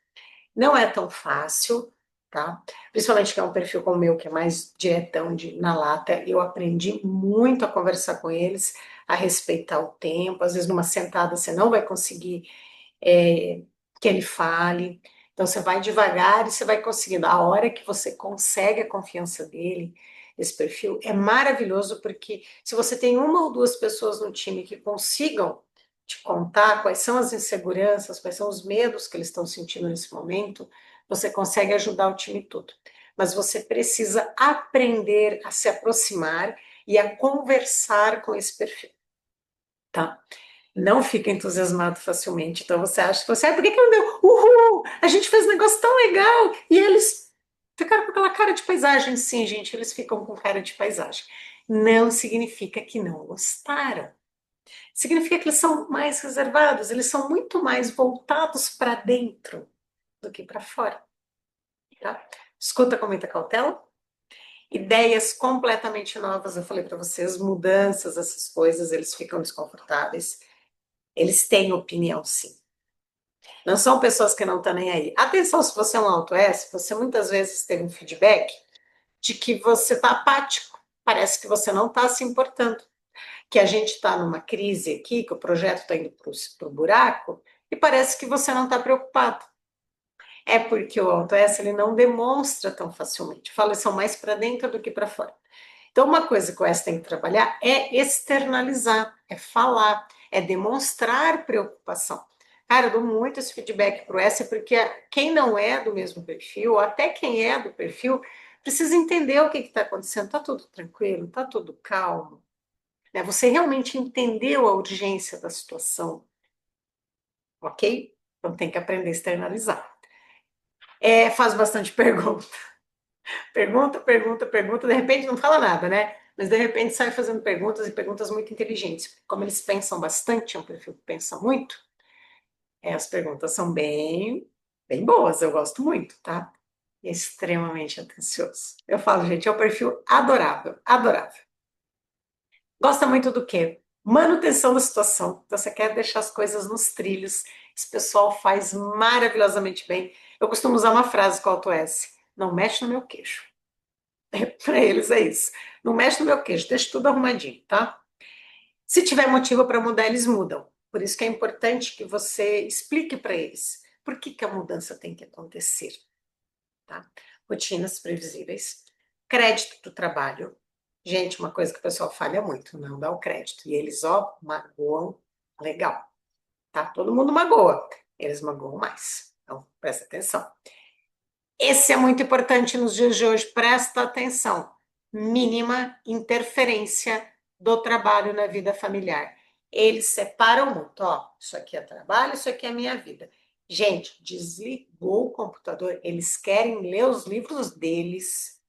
Não é tão fácil, tá? Principalmente que é um perfil como o meu, que é mais diretão na lata. Eu aprendi muito a conversar com eles, a respeitar o tempo. Às vezes, numa sentada, você não vai conseguir que ele fale. Então, você vai devagar e você vai conseguindo. A hora que você consegue a confiança dele, esse perfil, é maravilhoso, porque se você tem uma ou duas pessoas no time que consigam te contar quais são as inseguranças, quais são os medos que eles estão sentindo nesse momento, você consegue ajudar o time todo. Mas você precisa aprender a se aproximar e a conversar com esse perfil, tá? Não fica entusiasmado facilmente. Então você acha que você, por que não deu? Uhul! A gente fez um negócio tão legal! E eles ficaram com aquela cara de paisagem. Sim, gente, eles ficam com cara de paisagem. Não significa que não gostaram. Significa que eles são mais reservados, eles são muito mais voltados para dentro do que para fora, tá? Escuta com muita cautela. Ideias completamente novas, eu falei para vocês, mudanças, essas coisas, eles ficam desconfortáveis. Eles têm opinião, sim. Não são pessoas que não estão nem aí. Atenção, se você é um alto S, você muitas vezes teve um feedback de que você está apático. Parece que você não está se importando. Que a gente está numa crise aqui, que o projeto está indo para o buraco, e parece que você não está preocupado. É porque o alto S ele não demonstra tão facilmente. Fala, são mais para dentro do que para fora. Então, uma coisa que o S tem que trabalhar é externalizar, é falar, é demonstrar preocupação. Cara, eu dou muito esse feedback para o S, porque quem não é do mesmo perfil, ou até quem é do perfil, precisa entender o que está acontecendo. Está tudo tranquilo, está tudo calmo. Né? Você realmente entendeu a urgência da situação, ok? Então tem que aprender a externalizar. Faz bastante pergunta. Pergunta, pergunta, pergunta, de repente não fala nada, né? Mas de repente sai fazendo perguntas e perguntas muito inteligentes. Como eles pensam bastante, é um perfil que pensa muito, as perguntas são bem boas, eu gosto muito, tá? Extremamente atencioso. Eu falo, gente, é um perfil adorável, adorável. Gosta muito do quê? Manutenção da situação. Então, você quer deixar as coisas nos trilhos. Esse pessoal faz maravilhosamente bem. Eu costumo usar uma frase com o Auto S: não mexe no meu queixo. Para eles é isso. Não mexe no meu queixo, deixa tudo arrumadinho, tá? Se tiver motivo para mudar, eles mudam. Por isso que é importante que você explique para eles por que a mudança tem que acontecer, tá? Rotinas previsíveis, crédito do trabalho. Gente, uma coisa que o pessoal falha muito, não dá o crédito. E eles, ó, magoam legal, tá? Todo mundo magoa, eles magoam mais. Então, presta atenção. Esse é muito importante nos dias de hoje, presta atenção. Mínima interferência do trabalho na vida familiar. Eles separam muito, ó, isso aqui é trabalho, isso aqui é minha vida. Gente, desligou o computador, eles querem ler os livros deles,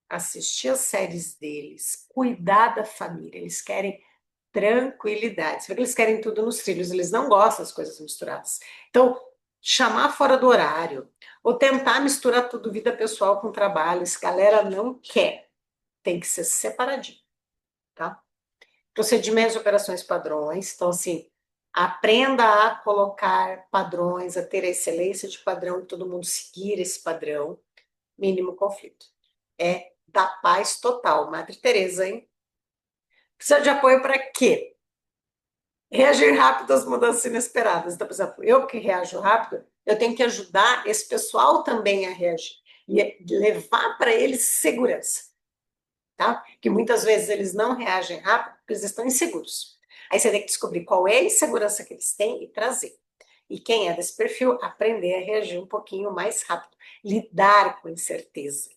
assistir as séries deles, cuidar da família, eles querem tranquilidade. Você vê que eles querem tudo nos trilhos, eles não gostam das coisas misturadas. Então, chamar fora do horário, ou tentar misturar tudo, vida pessoal com trabalho, essa galera não quer. Tem que ser separadinho, tá? Procedimentos de operações padrões. Então, assim, aprenda a colocar padrões, a ter a excelência de padrão, todo mundo seguir esse padrão, mínimo conflito. É da paz total. Madre Teresa, hein? Precisa de apoio para quê? Reagir rápido às mudanças inesperadas. Então, por exemplo, eu que reajo rápido, eu tenho que ajudar esse pessoal também a reagir e levar para eles segurança, tá? Que muitas vezes eles não reagem rápido porque eles estão inseguros. Aí você tem que descobrir qual é a insegurança que eles têm e trazer. E quem é desse perfil, aprender a reagir um pouquinho mais rápido, lidar com incerteza,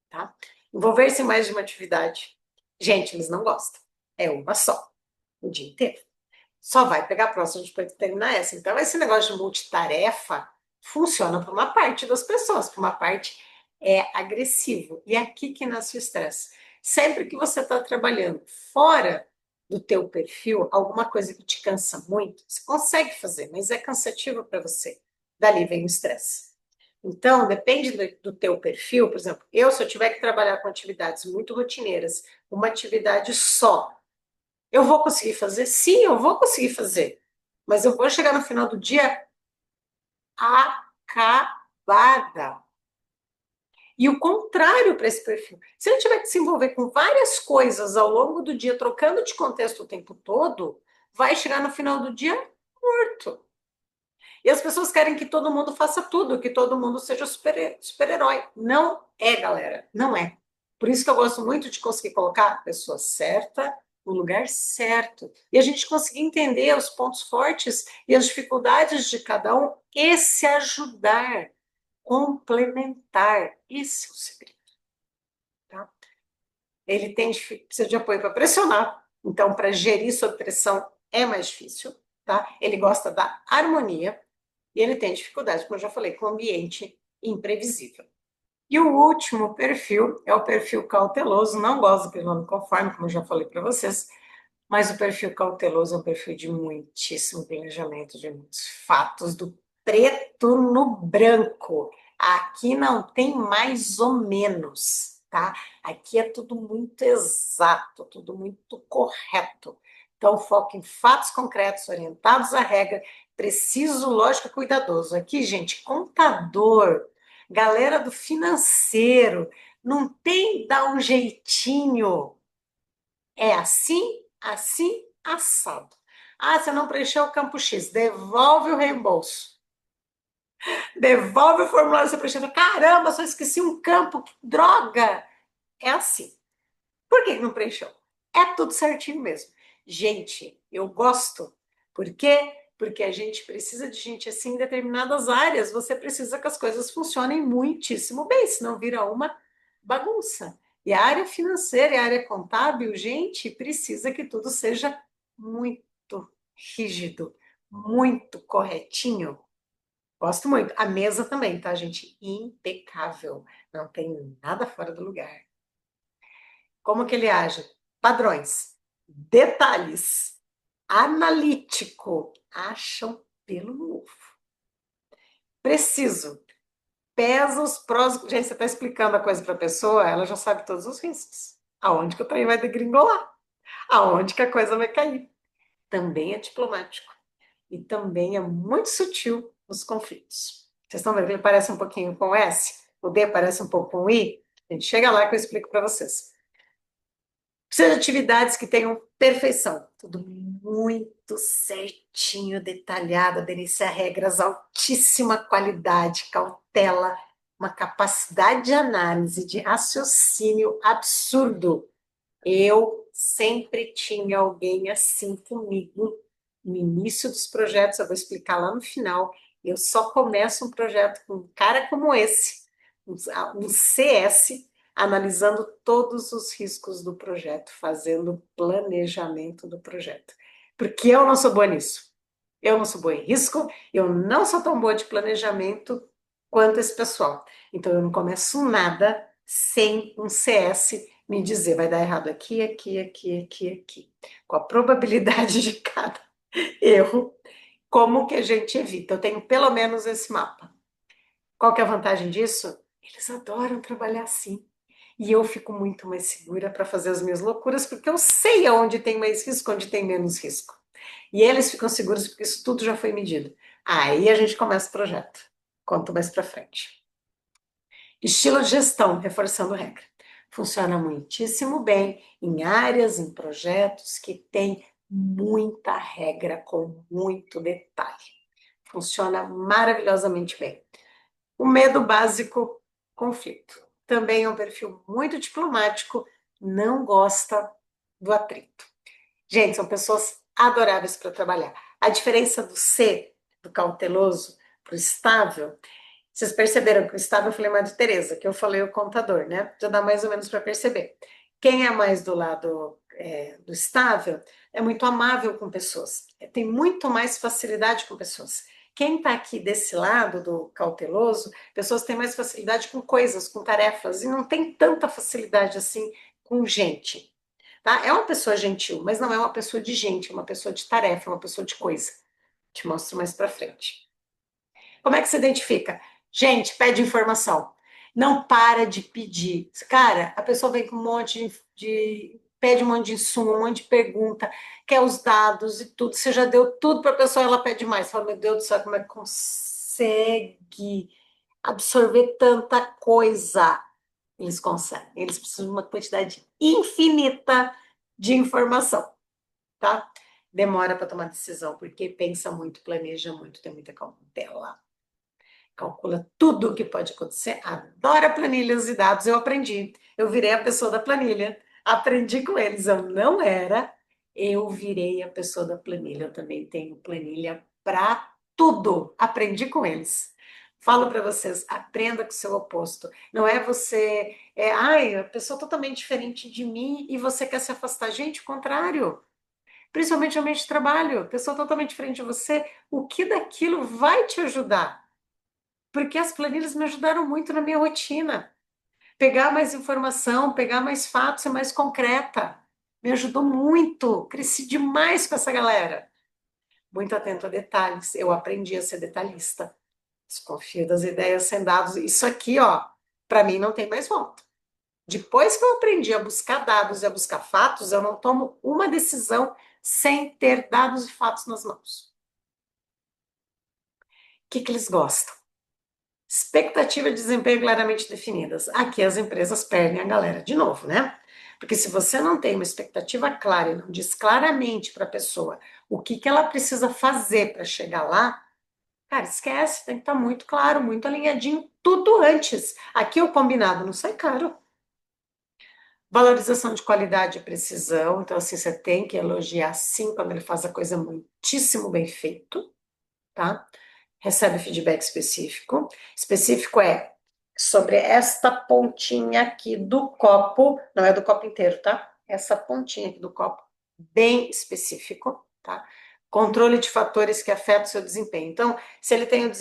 tá? Envolver-se em mais de uma atividade. Gente, eles não gostam. É uma só, o dia inteiro. só vai pegar a próxima, a gente pode terminar essa. Então, esse negócio de multitarefa funciona para uma parte das pessoas, para uma parte é agressivo. E é aqui que nasce o estresse. Sempre que você está trabalhando fora do teu perfil, alguma coisa que te cansa muito, você consegue fazer, mas é cansativo para você. Dali vem o estresse. Então, depende do teu perfil. Por exemplo, eu, se eu tiver que trabalhar com atividades muito rotineiras, uma atividade só, eu vou conseguir fazer? Sim, eu vou conseguir fazer. Mas eu vou chegar no final do dia acabada. E o contrário para esse perfil. Se ele tiver que se envolver com várias coisas ao longo do dia, trocando de contexto o tempo todo, vai chegar no final do dia morto. E as pessoas querem que todo mundo faça tudo, que todo mundo seja super-herói. Não é, galera, não é. Por isso que eu gosto muito de conseguir colocar a pessoa certa no lugar certo. E a gente conseguir entender os pontos fortes e as dificuldades de cada um e se ajudar, complementar. Esse é o segredo, tá? Ele precisa de apoio para pressionar. Então, para gerir sob pressão é mais difícil, tá? Ele gosta da harmonia. E ele tem dificuldade, como eu já falei, com o ambiente imprevisível. E o último perfil é o perfil cauteloso. Não gosto do nome conforme, como eu já falei para vocês, mas o perfil cauteloso é um perfil de muitíssimo planejamento, de muitos fatos, do preto no branco. Aqui não tem mais ou menos, tá? Aqui é tudo muito exato, tudo muito correto. Então, foco em fatos concretos, orientados à regra, preciso, lógico, cuidadoso. Aqui, gente, contador, galera do financeiro, não tem dar um jeitinho. É assim, assim, assado. Ah, você não preencheu o campo X, devolve o reembolso. Devolve o formulário que você preencheu. Caramba, só esqueci um campo, que droga! É assim. Por que não preencheu? É tudo certinho mesmo. Gente, eu gosto. Por quê? Porque a gente precisa de gente assim em determinadas áreas. Você precisa que as coisas funcionem muitíssimo bem, senão vira uma bagunça. E a área financeira e a área contábil, gente, precisa que tudo seja muito rígido, muito corretinho. Gosto muito. A mesa também, tá, gente? Impecável. Não tem nada fora do lugar. Como que ele age? Padrões, detalhes, analítico, acham pelo ovo. Preciso, pesa os prós. Gente, você está explicando a coisa para a pessoa, ela já sabe todos os riscos. Aonde que o trem vai degringolar? Aonde que a coisa vai cair? Também é diplomático. E também é muito sutil nos conflitos. Vocês estão vendo que ele parece um pouquinho com o S? O D parece um pouco com o I? A gente chega lá que eu explico para vocês. Precisa de atividades que tenham perfeição. Tudo muito certinho, detalhado, obedecer a regras, altíssima qualidade, cautela, uma capacidade de análise, de raciocínio absurdo. Eu sempre tinha alguém assim comigo no início dos projetos, eu vou explicar lá no final. Eu só começo um projeto com um cara como esse, um CS, analisando todos os riscos do projeto, fazendo planejamento do projeto. Porque eu não sou boa nisso. Eu não sou boa em risco, eu não sou tão boa de planejamento quanto esse pessoal. Então eu não começo nada sem um CS me dizer, vai dar errado aqui, aqui, aqui, aqui, aqui. Com a probabilidade de cada erro, como que a gente evita? Eu tenho pelo menos esse mapa. Qual que é a vantagem disso? Eles adoram trabalhar assim. E eu fico muito mais segura para fazer as minhas loucuras, porque eu sei aonde tem mais risco, onde tem menos risco. E eles ficam seguros porque isso tudo já foi medido. Aí a gente começa o projeto. Conto mais para frente. Estilo de gestão, reforçando regra. Funciona muitíssimo bem em áreas, em projetos que tem muita regra com muito detalhe. Funciona maravilhosamente bem. O medo básico, conflito. Também é um perfil muito diplomático, não gosta do atrito. Gente, são pessoas adoráveis para trabalhar. A diferença do C, do cauteloso, para o estável, vocês perceberam que o estável eu falei mais de Tereza, que eu falei o contador, né? Já dá mais ou menos para perceber. Quem é mais do lado do estável é muito amável com pessoas, tem muito mais facilidade com pessoas. Quem está aqui desse lado do cauteloso, pessoas têm mais facilidade com coisas, com tarefas, e não tem tanta facilidade assim com gente. Tá? É uma pessoa gentil, mas não é uma pessoa de gente, é uma pessoa de tarefa, é uma pessoa de coisa. Te mostro mais para frente. Como é que se identifica? Gente, pede informação. Não para de pedir. Cara, a pessoa vem com um monte pede um monte de insumo, um monte de pergunta, quer os dados e tudo. Você já deu tudo para a pessoa, ela pede mais. Fala, meu Deus do céu, como é que consegue absorver tanta coisa? Eles conseguem. Eles precisam de uma quantidade infinita de informação, tá? Demora para tomar decisão, porque pensa muito, planeja muito, tem muita cautela, calcula tudo o que pode acontecer, adora planilhas e dados. Eu aprendi, eu virei a pessoa da planilha, aprendi com eles. Eu não era, eu virei a pessoa da planilha. Eu também tenho planilha para tudo, aprendi com eles. Falo para vocês, aprenda com o seu oposto. Não é você, ai, a pessoa totalmente diferente de mim e você quer se afastar. Gente, o contrário. Principalmente no ambiente de trabalho, pessoa totalmente diferente de você, o que daquilo vai te ajudar? Porque as planilhas me ajudaram muito na minha rotina. Pegar mais informação, pegar mais fatos, ser mais concreta. Me ajudou muito. Cresci demais com essa galera. Muito atento a detalhes. Eu aprendi a ser detalhista. Desconfio das ideias sem dados. Isso aqui, ó, para mim não tem mais volta. Depois que eu aprendi a buscar dados e a buscar fatos, eu não tomo uma decisão sem ter dados e fatos nas mãos. O que que eles gostam? Expectativa de desempenho claramente definidas. Aqui as empresas perdem a galera de novo, né? Porque se você não tem uma expectativa clara e não diz claramente para a pessoa o que, que ela precisa fazer para chegar lá, cara, esquece, tem que estar muito claro, muito alinhadinho, tudo antes. Aqui o combinado não sai caro. Valorização de qualidade e precisão. Então, assim, você tem que elogiar sim quando ele faz a coisa muitíssimo bem feito, tá? Recebe feedback específico. Específico é sobre esta pontinha aqui do copo, não é do copo inteiro, tá? Essa pontinha aqui do copo, bem específico, tá? Controle de fatores que afetam o seu desempenho. Então, se ele tem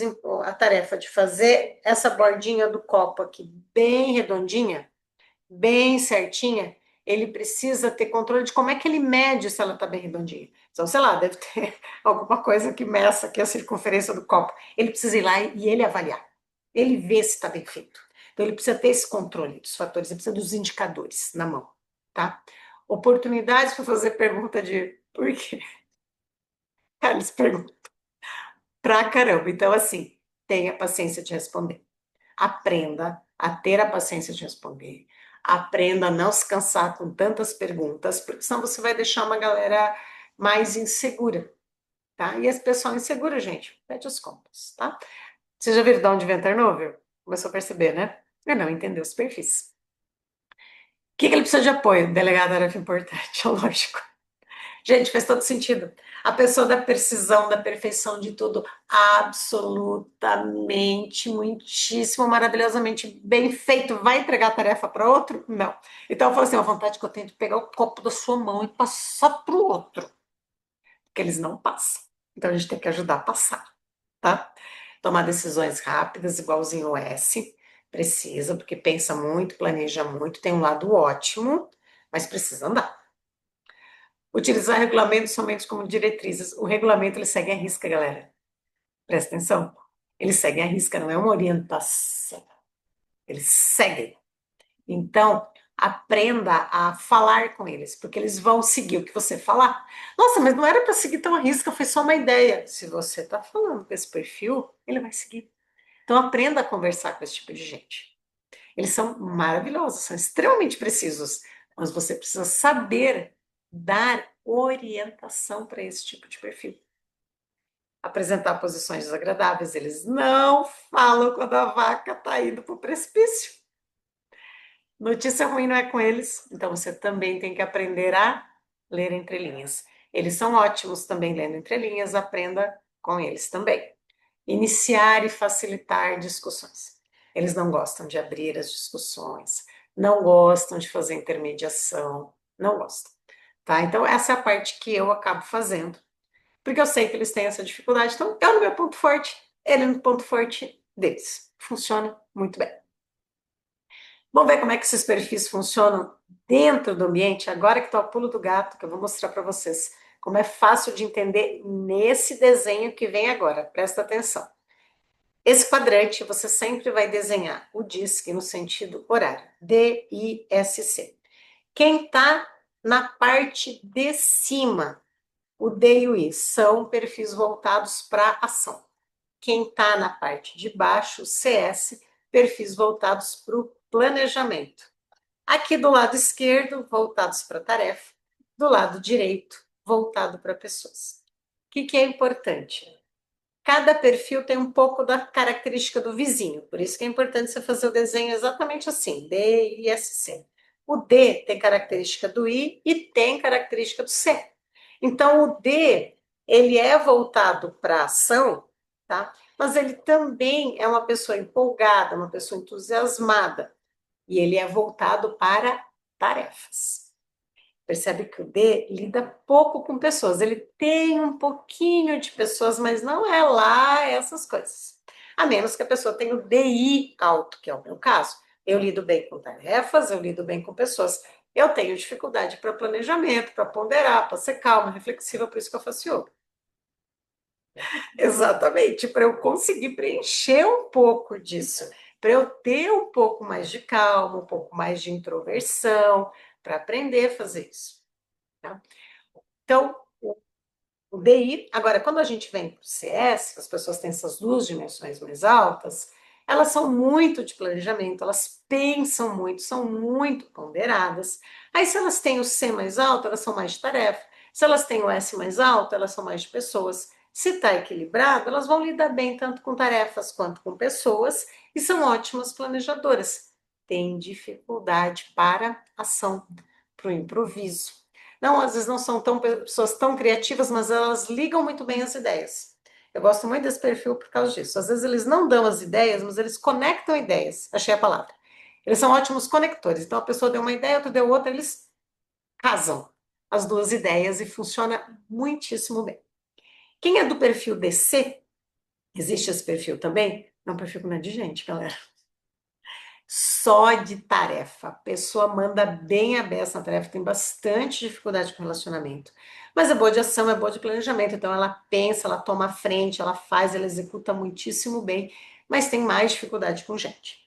a tarefa de fazer essa bordinha do copo aqui bem redondinha, bem certinha, ele precisa ter controle de como é que ele mede se ela está bem redondinha. Então, sei lá, deve ter alguma coisa que meça aqui a circunferência do copo. Ele precisa ir lá e ele avaliar. Ele vê se está bem feito. Então, ele precisa ter esse controle dos fatores, ele precisa dos indicadores na mão, tá? Oportunidades para fazer pergunta de por quê? Cara, eles perguntam pra caramba. Então, assim, tenha paciência de responder. Aprenda a ter a paciência de responder. Aprenda a não se cansar com tantas perguntas, porque senão você vai deixar uma galera mais insegura, tá? E esse pessoal inseguro, gente, pede as contas, tá? Você já viu de onde vem turnover? Começou a perceber, né? Eu não entendeu os perfis. O que que ele precisa de apoio? Delegado era importante, é lógico. Gente, faz todo sentido. A pessoa da precisão, da perfeição de tudo, absolutamente, muitíssimo, maravilhosamente bem feito. Vai entregar a tarefa para outro? Não. Então eu falo assim: a vontade que eu tenho de pegar o copo da sua mão e passar para o outro, porque eles não passam. Então a gente tem que ajudar a passar, tá? Tomar decisões rápidas, igualzinho o S, precisa, porque pensa muito, planeja muito, tem um lado ótimo, mas precisa andar. Utilizar regulamentos somente como diretrizes. O regulamento ele segue a risca, galera. Presta atenção. Ele segue a risca, não é uma orientação. Eles seguem. Então, aprenda a falar com eles, porque eles vão seguir o que você falar. Nossa, mas não era para seguir tão a risca, foi só uma ideia. Se você está falando com esse perfil, ele vai seguir. Então, aprenda a conversar com esse tipo de gente. Eles são maravilhosos, são extremamente precisos, mas você precisa saber dar orientação para esse tipo de perfil. Apresentar posições desagradáveis, eles não falam quando a vaca está indo para o precipício. Notícia ruim não é com eles, então você também tem que aprender a ler entre linhas. Eles são ótimos também lendo entre linhas, aprenda com eles também. Iniciar e facilitar discussões. Eles não gostam de abrir as discussões, não gostam de fazer intermediação, não gostam. tá? Então, essa é a parte que eu acabo fazendo, porque eu sei que eles têm essa dificuldade. Então, eu no meu ponto forte, ele no ponto forte deles. Funciona muito bem. Vamos ver como é que esses perfis funcionam dentro do ambiente, agora que está o pulo do gato, que eu vou mostrar para vocês como é fácil de entender nesse desenho que vem agora. Presta atenção. Esse quadrante você sempre vai desenhar o DISC no sentido horário, D-I-S-C. Quem está na parte de cima, o D e o I, são perfis voltados para ação. Quem está na parte de baixo, o CS, perfis voltados para o planejamento. Aqui do lado esquerdo, voltados para tarefa, do lado direito, voltado para pessoas. O que é importante? Cada perfil tem um pouco da característica do vizinho, por isso que é importante você fazer o desenho exatamente assim, D e SC. O D tem característica do I e tem característica do C. Então, o D, ele é voltado para a ação, tá? Mas ele também é uma pessoa empolgada, uma pessoa entusiasmada, e ele é voltado para tarefas. Percebe que o D lida pouco com pessoas. Ele tem um pouquinho de pessoas, mas não é lá essas coisas. A menos que a pessoa tenha o DI alto, que é o meu caso. Eu lido bem com tarefas, eu lido bem com pessoas. Eu tenho dificuldade para planejamento, para ponderar, para ser calma, reflexiva, por isso que eu faço yoga. Exatamente, para eu conseguir preencher um pouco disso, para eu ter um pouco mais de calma, um pouco mais de introversão, para aprender a fazer isso. Tá? Então, o DI, agora, quando a gente vem para o CS, as pessoas têm essas duas dimensões mais altas, elas são muito de planejamento, elas pensam muito, são muito ponderadas. Aí, se elas têm o C mais alto, elas são mais de tarefa. Se elas têm o S mais alto, elas são mais de pessoas. Se está equilibrado, elas vão lidar bem tanto com tarefas quanto com pessoas e são ótimas planejadoras. Têm dificuldade para ação, para o improviso. Não, às vezes não são tão pessoas tão criativas, mas elas ligam muito bem as ideias. Eu gosto muito desse perfil por causa disso. Às vezes eles não dão as ideias, mas eles conectam ideias. Achei a palavra. Eles são ótimos conectores. Então a pessoa deu uma ideia, outra deu outra, eles casam as duas ideias e funciona muitíssimo bem. Quem é do perfil DC, existe esse perfil também? É um perfil que não é de gente, galera. Só de tarefa. A pessoa manda bem a beça na tarefa, tem bastante dificuldade com relacionamento. Mas é boa de ação, é boa de planejamento. Então ela pensa, ela toma a frente, ela faz, ela executa muitíssimo bem, mas tem mais dificuldade com gente.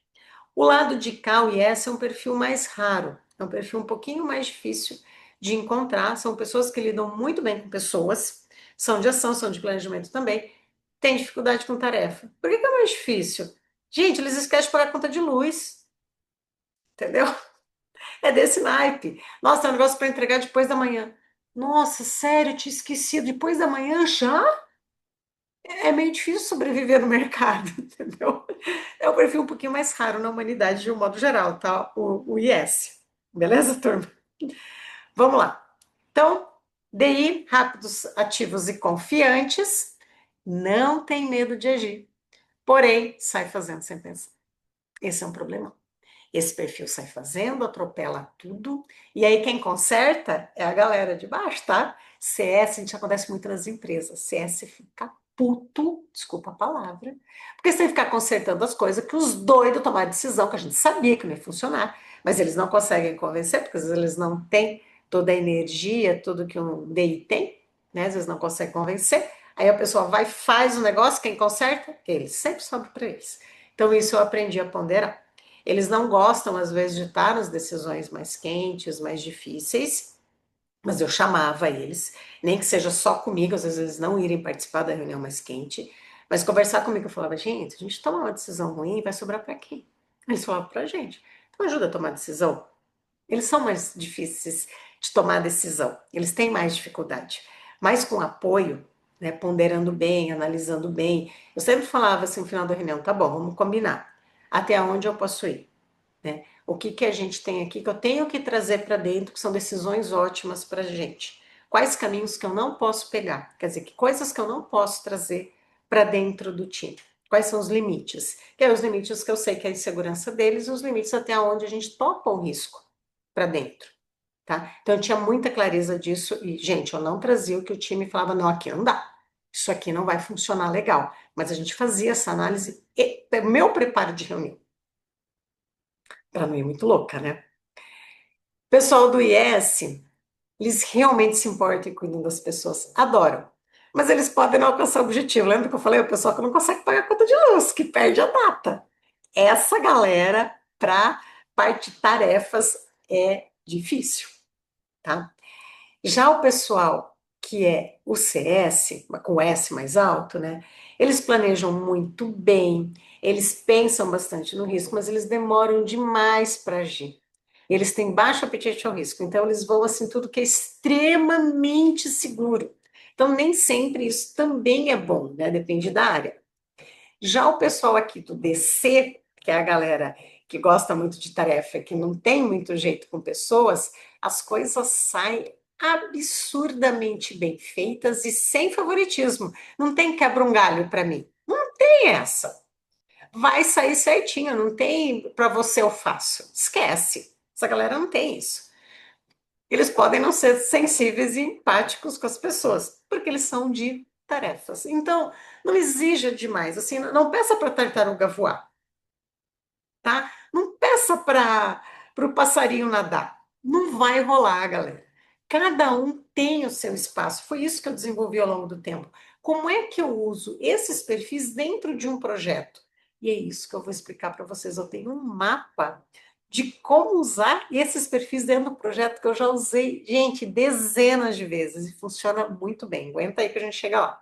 O lado de cá, o IS, é um perfil mais raro, é um perfil um pouquinho mais difícil de encontrar. São pessoas que lidam muito bem com pessoas, são de ação, são de planejamento também, têm dificuldade com tarefa. Por que é mais difícil? Gente, eles esquecem de pagar a conta de luz, entendeu? É desse naipe. Nossa, tem um negócio para entregar depois da manhã. Nossa, sério, eu tinha esquecido. Depois da manhã já? É meio difícil sobreviver no mercado, entendeu? É um perfil um pouquinho mais raro na humanidade de um modo geral, tá? O IS. Beleza, turma? Vamos lá. Então, DI, rápidos, ativos e confiantes, não tem medo de agir. Porém, sai fazendo sem pensar. Esse é um problema. Esse perfil sai fazendo, atropela tudo, e aí quem conserta é a galera de baixo, tá? CS, a gente acontece muito nas empresas. CS fica puto, desculpa a palavra, porque você tem que ficar consertando as coisas que os doidos tomaram decisão, que a gente sabia que não ia funcionar, mas eles não conseguem convencer, porque às vezes eles não têm toda a energia, tudo que um DI tem, né? Às vezes não consegue convencer. Aí a pessoa vai, faz o negócio, quem conserta? Eles, sempre sobe para eles. Então isso eu aprendi a ponderar. Eles não gostam, às vezes, de estar nas decisões mais quentes, mais difíceis, mas eu chamava eles, nem que seja só comigo, às vezes eles não irem participar da reunião mais quente, mas conversar comigo, eu falava, gente, a gente toma uma decisão ruim, vai sobrar para quem? Eles falavam pra gente, então ajuda a tomar decisão. Eles são mais difíceis de tomar decisão, eles têm mais dificuldade, mas com apoio, né, ponderando bem, analisando bem. Eu sempre falava assim no final da reunião, tá bom, vamos combinar. Até onde eu posso ir? Né? O que que a gente tem aqui que eu tenho que trazer para dentro, que são decisões ótimas para a gente? Quais caminhos que eu não posso pegar? Quer dizer, que coisas que eu não posso trazer para dentro do time? Quais são os limites? Que é os limites que eu sei que é a insegurança deles e os limites até onde a gente topa o risco para dentro. tá? Então eu tinha muita clareza disso e, gente, eu não trazia o que o time falava, não, aqui não dá. Isso aqui não vai funcionar legal. Mas a gente fazia essa análise e meu preparo de reunião, para não ir muito louca, né? O pessoal do IS, eles realmente se importam e cuidam das pessoas, adoram. Mas eles podem não alcançar o objetivo. Lembra que eu falei, o pessoal que não consegue pagar a conta de luz, que perde a data. Essa galera, para parte de tarefas, é difícil, tá? Já o pessoal que é o CS, com o S mais alto, né? Eles planejam muito bem, eles pensam bastante no risco, mas eles demoram demais para agir. Eles têm baixo apetite ao risco, então eles vão assim tudo que é extremamente seguro. Então nem sempre isso também é bom, né? Depende da área. Já o pessoal aqui do DC, que é a galera que gosta muito de tarefa, que não tem muito jeito com pessoas, as coisas saem absurdamente bem feitas e sem favoritismo. Não tem quebra um galho para mim. Não tem essa. Vai sair certinho, não tem para você eu faço. Esquece. Essa galera não tem isso. Eles podem não ser sensíveis e empáticos com as pessoas, porque eles são de tarefas. Então, não exija demais, assim, não peça para a tartaruga voar, tá? Não peça para o passarinho nadar. Não vai rolar, galera. Cada um tem o seu espaço. Foi isso que eu desenvolvi ao longo do tempo. Como é que eu uso esses perfis dentro de um projeto? E é isso que eu vou explicar para vocês. Eu tenho um mapa de como usar esses perfis dentro do projeto que eu já usei, gente, dezenas de vezes e funciona muito bem. Aguenta aí que a gente chega lá.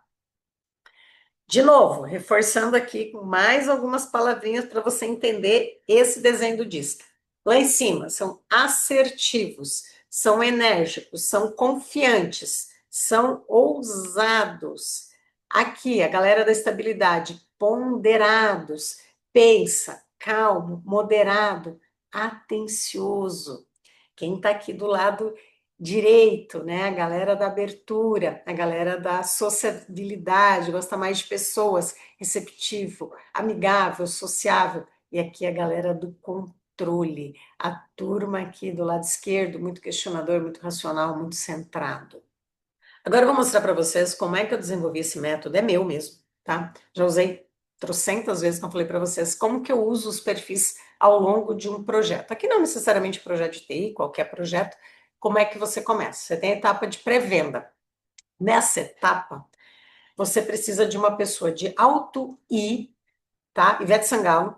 De novo, reforçando aqui com mais algumas palavrinhas para você entender esse desenho do disco. Lá em cima, são assertivos, são enérgicos, são confiantes, são ousados. Aqui, a galera da estabilidade, ponderados, pensa, calmo, moderado, atencioso. Quem está aqui do lado direito, né? A galera da abertura, a galera da sociabilidade, gosta mais de pessoas, receptivo, amigável, sociável. E aqui a galera do controle, a turma aqui do lado esquerdo, muito questionador, muito racional, muito centrado. Agora eu vou mostrar para vocês como é que eu desenvolvi esse método, é meu mesmo, tá? Já usei trocentas vezes, como eu falei para vocês, como que eu uso os perfis ao longo de um projeto. Aqui não necessariamente projeto de TI, qualquer projeto, como é que você começa? Você tem a etapa de pré-venda. Nessa etapa, você precisa de uma pessoa de alto I, tá? Ivete Sangalo,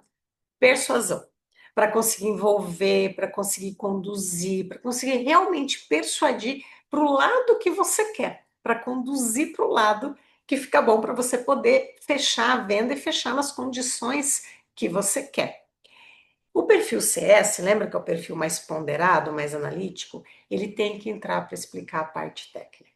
persuasão, para conseguir envolver, para conseguir conduzir, para conseguir realmente persuadir para o lado que você quer, para conduzir para o lado que fica bom para você poder fechar a venda e fechar nas condições que você quer. O perfil CS, lembra que é o perfil mais ponderado, mais analítico? Ele tem que entrar para explicar a parte técnica.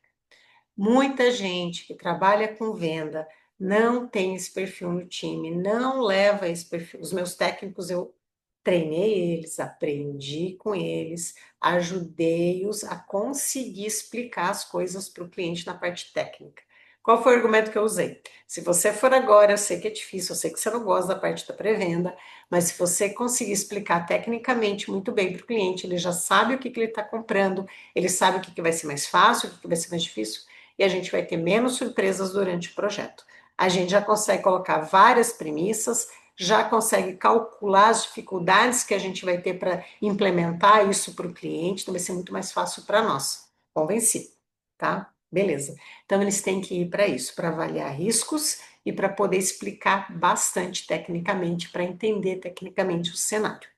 Muita gente que trabalha com venda não tem esse perfil no time, não leva esse perfil. Os meus técnicos, eu treinei eles, aprendi com eles, ajudei-os a conseguir explicar as coisas para o cliente na parte técnica. Qual foi o argumento que eu usei? Se você for agora, eu sei que é difícil, eu sei que você não gosta da parte da pré-venda, mas se você conseguir explicar tecnicamente muito bem para o cliente, ele já sabe o que, que ele está comprando, ele sabe o que, que vai ser mais fácil, o que, que vai ser mais difícil, e a gente vai ter menos surpresas durante o projeto. A gente já consegue colocar várias premissas, já consegue calcular as dificuldades que a gente vai ter para implementar isso para o cliente, então vai ser muito mais fácil para nós. Convencido, tá? Beleza. Então eles têm que ir para isso, para avaliar riscos e para poder explicar bastante tecnicamente, para entender tecnicamente o cenário.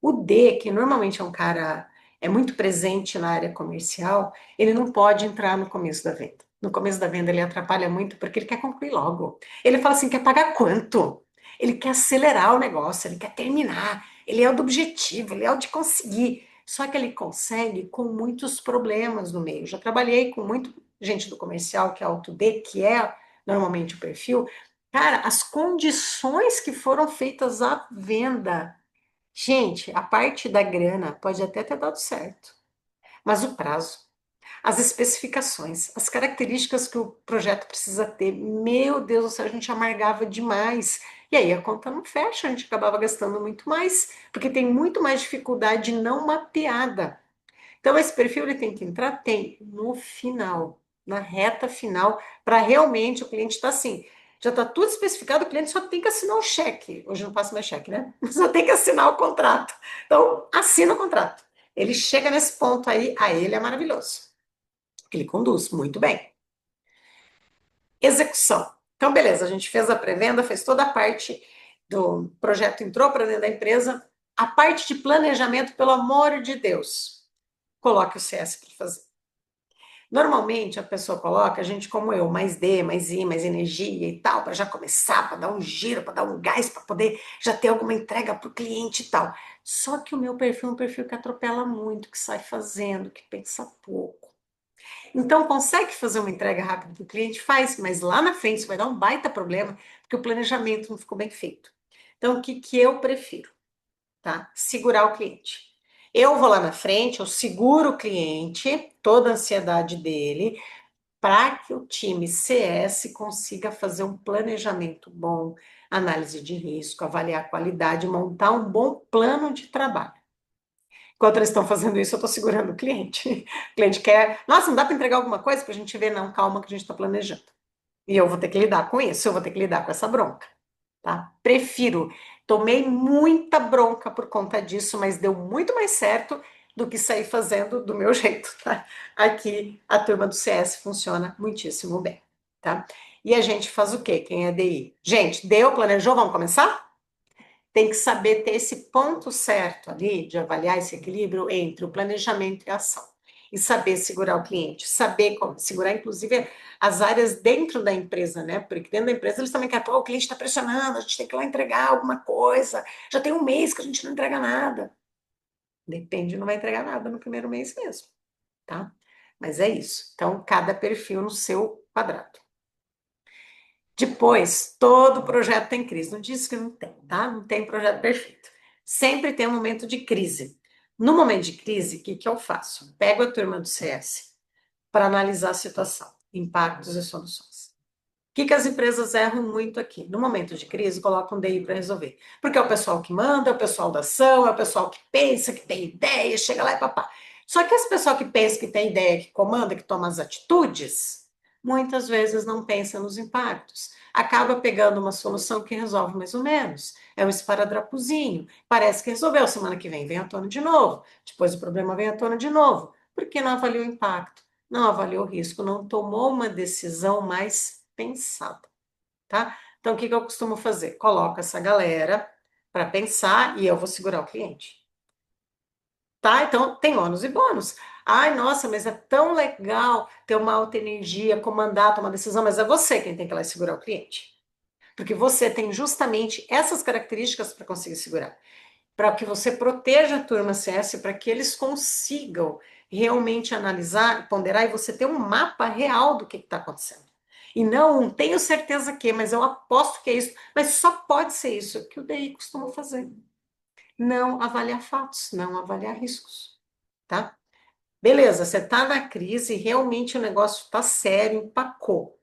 O D, que normalmente é um cara é muito presente na área comercial, ele não pode entrar no começo da venda. No começo da venda ele atrapalha muito porque ele quer concluir logo. Ele fala assim, quer pagar quanto? Ele quer acelerar o negócio, ele quer terminar. Ele é o do objetivo, ele é o de conseguir. Só que ele consegue com muitos problemas no meio. Já trabalhei com muito gente do comercial que é alto D, que é normalmente o perfil. Cara, as condições que foram feitas à venda, gente, a parte da grana pode até ter dado certo, mas o prazo, as especificações, as características que o projeto precisa ter, meu Deus do céu, a gente amargava demais. E aí a conta não fecha, a gente acabava gastando muito mais, porque tem muito mais dificuldade não mapeada. Então, esse perfil ele tem que entrar, tem, no final, na reta final, para realmente o cliente estar assim. Já está tudo especificado, o cliente só tem que assinar o cheque. Hoje não passa mais cheque, né? Só tem que assinar o contrato. Então, assina o contrato. Ele chega nesse ponto aí ele é maravilhoso. Porque ele conduz muito bem. Execução. Então, beleza, a gente fez a pré-venda, fez toda a parte do projeto, entrou para dentro da empresa. A parte de planejamento, pelo amor de Deus, coloque o CS para fazer. Normalmente a pessoa coloca, a gente como eu, mais D, mais I, mais energia e tal, para já começar, para dar um giro, para dar um gás, para poder já ter alguma entrega para o cliente e tal. Só que o meu perfil é um perfil que atropela muito, que sai fazendo, que pensa pouco. Então, consegue fazer uma entrega rápida para o cliente? Faz, mas lá na frente isso vai dar um baita problema, porque o planejamento não ficou bem feito. Então, o que, que eu prefiro? Tá? Segurar o cliente. Eu vou lá na frente, eu seguro o cliente, toda a ansiedade dele, para que o time CS consiga fazer um planejamento bom, análise de risco, avaliar a qualidade, montar um bom plano de trabalho. Enquanto eles estão fazendo isso, eu estou segurando o cliente. O cliente quer, nossa, não dá para entregar alguma coisa para a gente ver, não, calma que a gente está planejando. E eu vou ter que lidar com isso, eu vou ter que lidar com essa bronca, tá? Prefiro. Tomei muita bronca por conta disso, mas deu muito mais certo do que sair fazendo do meu jeito, tá? Aqui a turma do CS funciona muitíssimo bem, tá? E a gente faz o quê? Quem é DI? Gente, deu, planejou, vamos começar? Tem que saber ter esse ponto certo ali, de avaliar esse equilíbrio entre o planejamento e a ação. E saber segurar o cliente, saber como segurar, inclusive, as áreas dentro da empresa, né? Porque dentro da empresa eles também querem, pô, o cliente está pressionando, a gente tem que ir lá entregar alguma coisa, já tem um mês que a gente não entrega nada. Depende, não vai entregar nada no primeiro mês mesmo, tá? Mas é isso. Então, cada perfil no seu quadrado. Depois, todo projeto tem crise. Não disse que não tem, tá? Não tem projeto perfeito. Sempre tem um momento de crise. No momento de crise, o que que eu faço? Pego a turma do CS para analisar a situação, impactos e soluções. O que que as empresas erram muito aqui? No momento de crise, colocam um DI para resolver. Porque é o pessoal que manda, é o pessoal da ação, é o pessoal que pensa, que tem ideia, chega lá e papá. Só que esse pessoal que pensa, que tem ideia, que comanda, que toma as atitudes, muitas vezes não pensa nos impactos. Acaba pegando uma solução que resolve mais ou menos. É um esparadrapozinho. Parece que resolveu. Semana que vem à tona de novo. Depois o problema vem à tona de novo. Porque não avaliou o impacto, não avaliou o risco, não tomou uma decisão mais pensada, tá? Então, o que que eu costumo fazer? Coloco essa galera para pensar e eu vou segurar o cliente. Tá? Então, tem ônus e bônus. Ai, nossa, mas é tão legal ter uma alta energia, comandar, tomar decisão, mas é você quem tem que ir lá segurar o cliente. Porque você tem justamente essas características para conseguir segurar. Para que você proteja a turma CS, para que eles consigam realmente analisar, ponderar e você ter um mapa real do que está acontecendo. E não tenho certeza que, mas eu aposto que é isso. Mas só pode ser isso que o DI costuma fazer. Não avaliar fatos, não avaliar riscos, tá? Beleza, você está na crise, realmente o negócio está sério, empacou,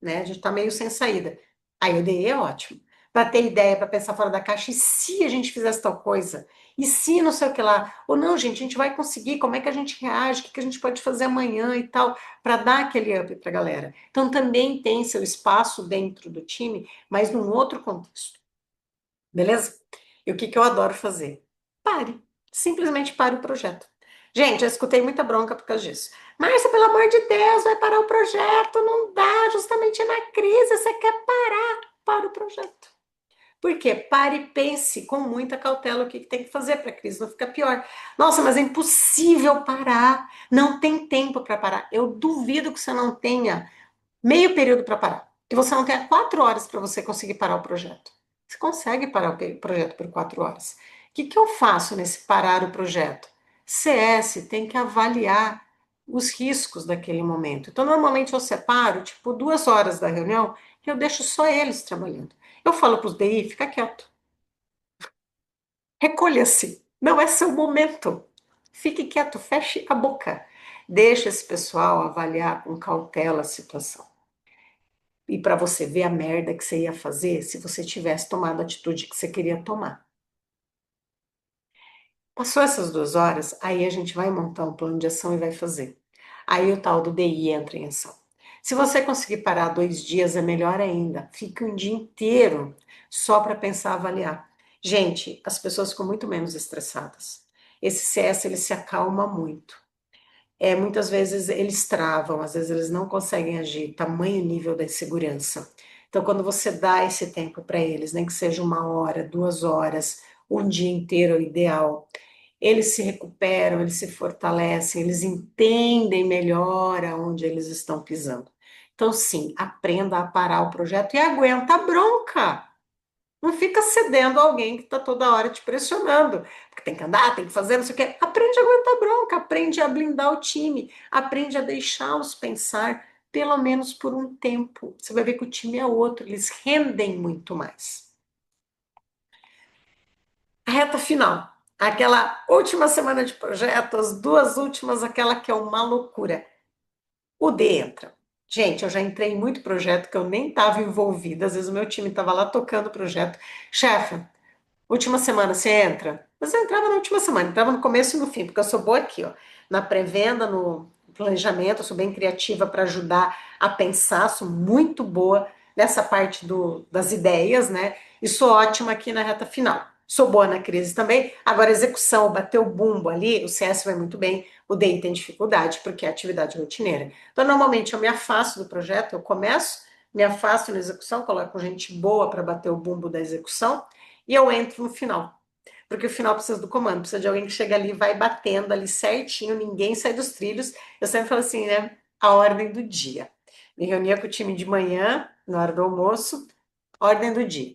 né? A gente está meio sem saída. Aí o DE é ótimo. Para ter ideia, para pensar fora da caixa, e se a gente fizesse tal coisa? E se não sei o que lá? Ou não, gente, a gente vai conseguir, como é que a gente reage? O que que a gente pode fazer amanhã e tal, para dar aquele up para a galera? Então também tem seu espaço dentro do time, mas num outro contexto. Beleza? E o que que eu adoro fazer? Pare. Simplesmente pare o projeto. Gente, eu escutei muita bronca por causa disso. Márcia, pelo amor de Deus, vai parar o projeto, não dá, justamente na crise, você quer parar, para o projeto. Por quê? Pare e pense com muita cautela o que tem que fazer para a crise não ficar pior. Nossa, mas é impossível parar, não tem tempo para parar. Eu duvido que você não tenha meio período para parar. Que você não tenha 4 horas para você conseguir parar o projeto. Você consegue parar o projeto por 4 horas. O que que eu faço nesse parar o projeto? CS tem que avaliar os riscos daquele momento. Então, normalmente eu separo, tipo, 2 horas da reunião e eu deixo só eles trabalhando. Eu falo para os DI, fica quieto. Recolha-se. Não é seu momento. Fique quieto, feche a boca. Deixa esse pessoal avaliar com cautela a situação. E para você ver a merda que você ia fazer se você tivesse tomado a atitude que você queria tomar. Passou essas 2 horas, aí a gente vai montar um plano de ação e vai fazer. Aí o tal do DI entra em ação. Se você conseguir parar 2 dias, é melhor ainda. Fique um dia inteiro só para pensar, avaliar. Gente, as pessoas ficam muito menos estressadas. Esse CS ele se acalma muito. Muitas vezes eles travam, às vezes eles não conseguem agir, tamanho nível da insegurança. Então, quando você dá esse tempo para eles, nem que seja 1 hora, 2 horas, um dia inteiro é o ideal, eles se recuperam, eles se fortalecem, eles entendem melhor aonde eles estão pisando. Então, sim, aprenda a parar o projeto e aguenta a bronca. Não fica cedendo a alguém que está toda hora te pressionando, porque tem que andar, tem que fazer, não sei o quê. Aprende a aguentar bronca, aprende a blindar o time, aprende a deixá-los pensar, pelo menos por um tempo. Você vai ver que o time é outro, eles rendem muito mais. A reta final, aquela última semana de projeto, as 2 últimas, aquela que é uma loucura. O D entra. Gente, eu já entrei em muito projeto que eu nem estava envolvida, às vezes o meu time estava lá tocando o projeto. Chefe, última semana você entra? Mas eu entrava na última semana, entrava no começo e no fim, porque eu sou boa aqui, ó, na pré-venda, no planejamento, eu sou bem criativa para ajudar a pensar, sou muito boa nessa parte das ideias, né? E sou ótima aqui na reta final. Sou boa na crise também. Agora, execução, bater o bumbo ali, o CS vai muito bem, o DI tem dificuldade, porque é atividade rotineira. Então, normalmente, eu me afasto do projeto, eu começo, me afasto na execução, coloco gente boa para bater o bumbo da execução, e eu entro no final. Porque o final precisa do comando, precisa de alguém que chega ali e vai batendo ali certinho, ninguém sai dos trilhos. Eu sempre falo assim, né? A ordem do dia. Me reunia com o time de manhã, na hora do almoço, ordem do dia.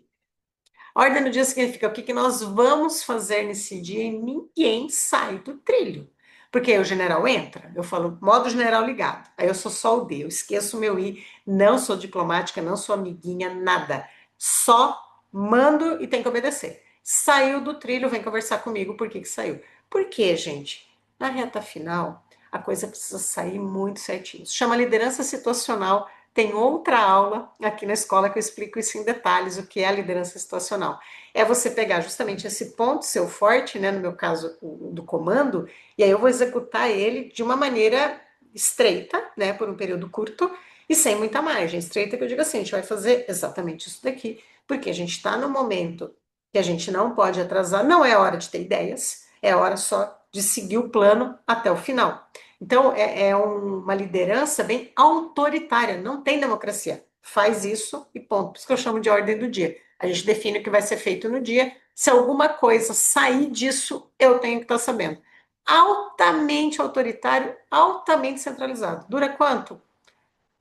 Ordem do dia significa o que que nós vamos fazer nesse dia e ninguém sai do trilho. Porque aí o general entra, eu falo modo general ligado. Aí eu sou só o D, eu esqueço o meu I, não sou diplomática, não sou amiguinha, nada. Só mando e tem que obedecer. Saiu do trilho, vem conversar comigo. Por que que saiu? Porque, gente, na reta final, a coisa precisa sair muito certinho. Isso chama liderança situacional. Tem outra aula aqui na escola que eu explico isso em detalhes, o que é a liderança situacional. É você pegar justamente esse ponto, seu forte, né, no meu caso, do comando, e aí eu vou executar ele de uma maneira estreita, né, por um período curto, e sem muita margem. Estreita que eu digo assim, a gente vai fazer exatamente isso daqui, porque a gente está no momento que a gente não pode atrasar, não é hora de ter ideias, é hora só de seguir o plano até o final. Então, é uma liderança bem autoritária, não tem democracia. Faz isso e ponto. Por isso que eu chamo de ordem do dia. A gente define o que vai ser feito no dia. Se alguma coisa sair disso, eu tenho que estar sabendo. Altamente autoritário, altamente centralizado. Dura quanto?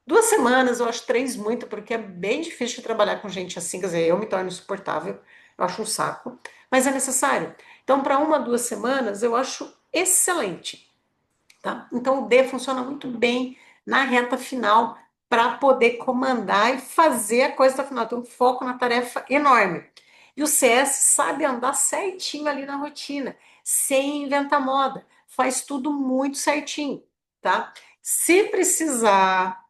2 semanas, eu acho 3 muito, porque é bem difícil de trabalhar com gente assim, quer dizer, eu me torno insuportável, eu acho um saco, mas é necessário. Então, para 1, 2 semanas, eu acho excelente. Tá? Então o D funciona muito bem na reta final para poder comandar e fazer a coisa até o final. Tem um foco na tarefa enorme. E o CS sabe andar certinho ali na rotina, sem inventar moda. Faz tudo muito certinho, tá? Se precisar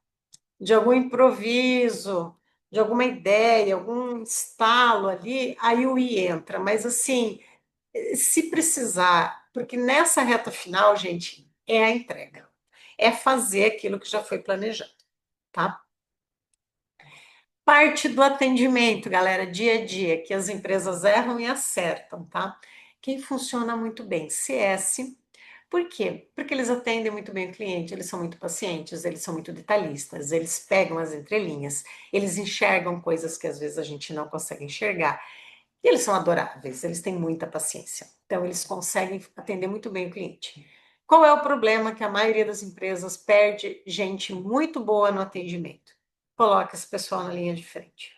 de algum improviso, de alguma ideia, algum estalo ali, aí o I entra. Mas assim, se precisar, porque nessa reta final, gente, é a entrega. É fazer aquilo que já foi planejado, tá? Parte do atendimento, galera, dia a dia, que as empresas erram e acertam, tá? Quem funciona muito bem? CS. Por quê? Porque eles atendem muito bem o cliente, eles são muito pacientes, eles são muito detalhistas, eles pegam as entrelinhas, eles enxergam coisas que às vezes a gente não consegue enxergar. E eles são adoráveis, eles têm muita paciência. Então, eles conseguem atender muito bem o cliente. Qual é o problema que a maioria das empresas perde gente muito boa no atendimento? Coloca esse pessoal na linha de frente,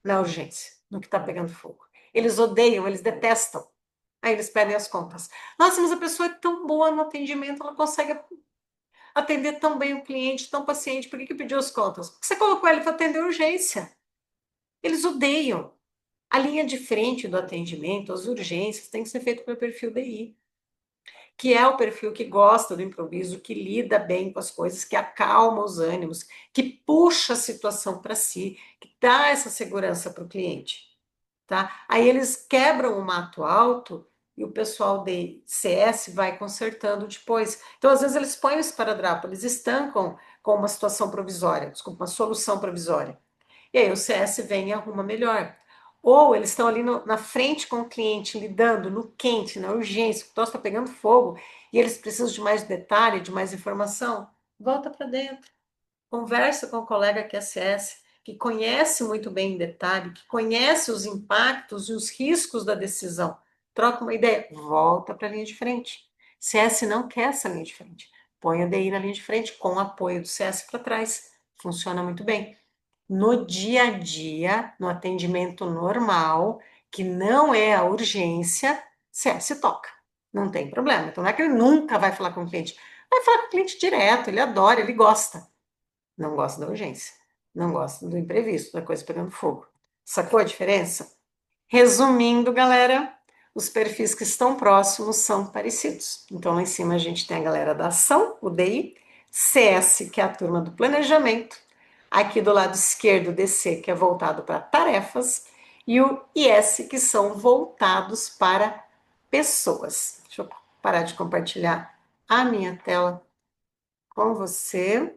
na urgência, no que está pegando fogo. Eles odeiam, eles detestam. Aí eles pedem as contas. Nossa, mas a pessoa é tão boa no atendimento, ela consegue atender tão bem o cliente, tão paciente, por que que pediu as contas? Porque você colocou ele para atender urgência. Eles odeiam. A linha de frente do atendimento, as urgências, tem que ser feito pelo perfil DI, que é o perfil que gosta do improviso, que lida bem com as coisas, que acalma os ânimos, que puxa a situação para si, que dá essa segurança para o cliente, tá? Aí eles quebram o mato alto e o pessoal de CS vai consertando depois. Então, às vezes, eles põem o esparadrapo, eles estancam com uma situação provisória, desculpa, uma solução provisória. E aí o CS vem e arruma melhor. Ou eles estão ali na frente com o cliente, lidando no quente, na urgência, o troço está pegando fogo, e eles precisam de mais detalhe, de mais informação. Volta para dentro. Conversa com o colega que é CS, que conhece muito bem em detalhe, que conhece os impactos e os riscos da decisão. Troca uma ideia, volta para a linha de frente. CS não quer essa linha de frente. Põe o DI na linha de frente, com o apoio do CS para trás. Funciona muito bem. No dia a dia, no atendimento normal, que não é a urgência, CS toca. Não tem problema. Então, não é que ele nunca vai falar com o cliente. Vai falar com o cliente direto, ele adora, ele gosta. Não gosta da urgência. Não gosta do imprevisto, da coisa pegando fogo. Sacou a diferença? Resumindo, galera, os perfis que estão próximos são parecidos. Então, lá em cima a gente tem a galera da ação, o DI, CS, que é a turma do planejamento, aqui do lado esquerdo, DC, que é voltado para tarefas, e o IS, que são voltados para pessoas. Deixa eu parar de compartilhar a minha tela com você.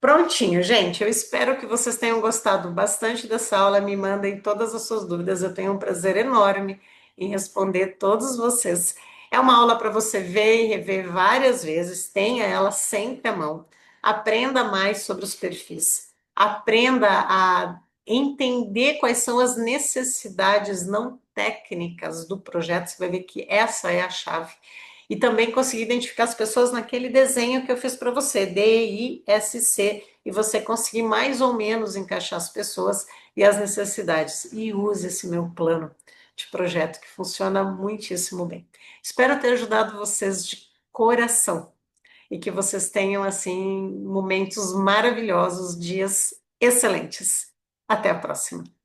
Prontinho, gente. Eu espero que vocês tenham gostado bastante dessa aula. Me mandem todas as suas dúvidas. Eu tenho um prazer enorme em responder todos vocês. É uma aula para você ver e rever várias vezes. Tenha ela sempre à mão. Aprenda mais sobre os perfis. Aprenda a entender quais são as necessidades não técnicas do projeto. Você vai ver que essa é a chave. E também conseguir identificar as pessoas naquele desenho que eu fiz para você, DISC, e você conseguir mais ou menos encaixar as pessoas e as necessidades. E use esse meu plano de projeto que funciona muitíssimo bem. Espero ter ajudado vocês de coração e que vocês tenham assim momentos maravilhosos, dias excelentes. Até a próxima.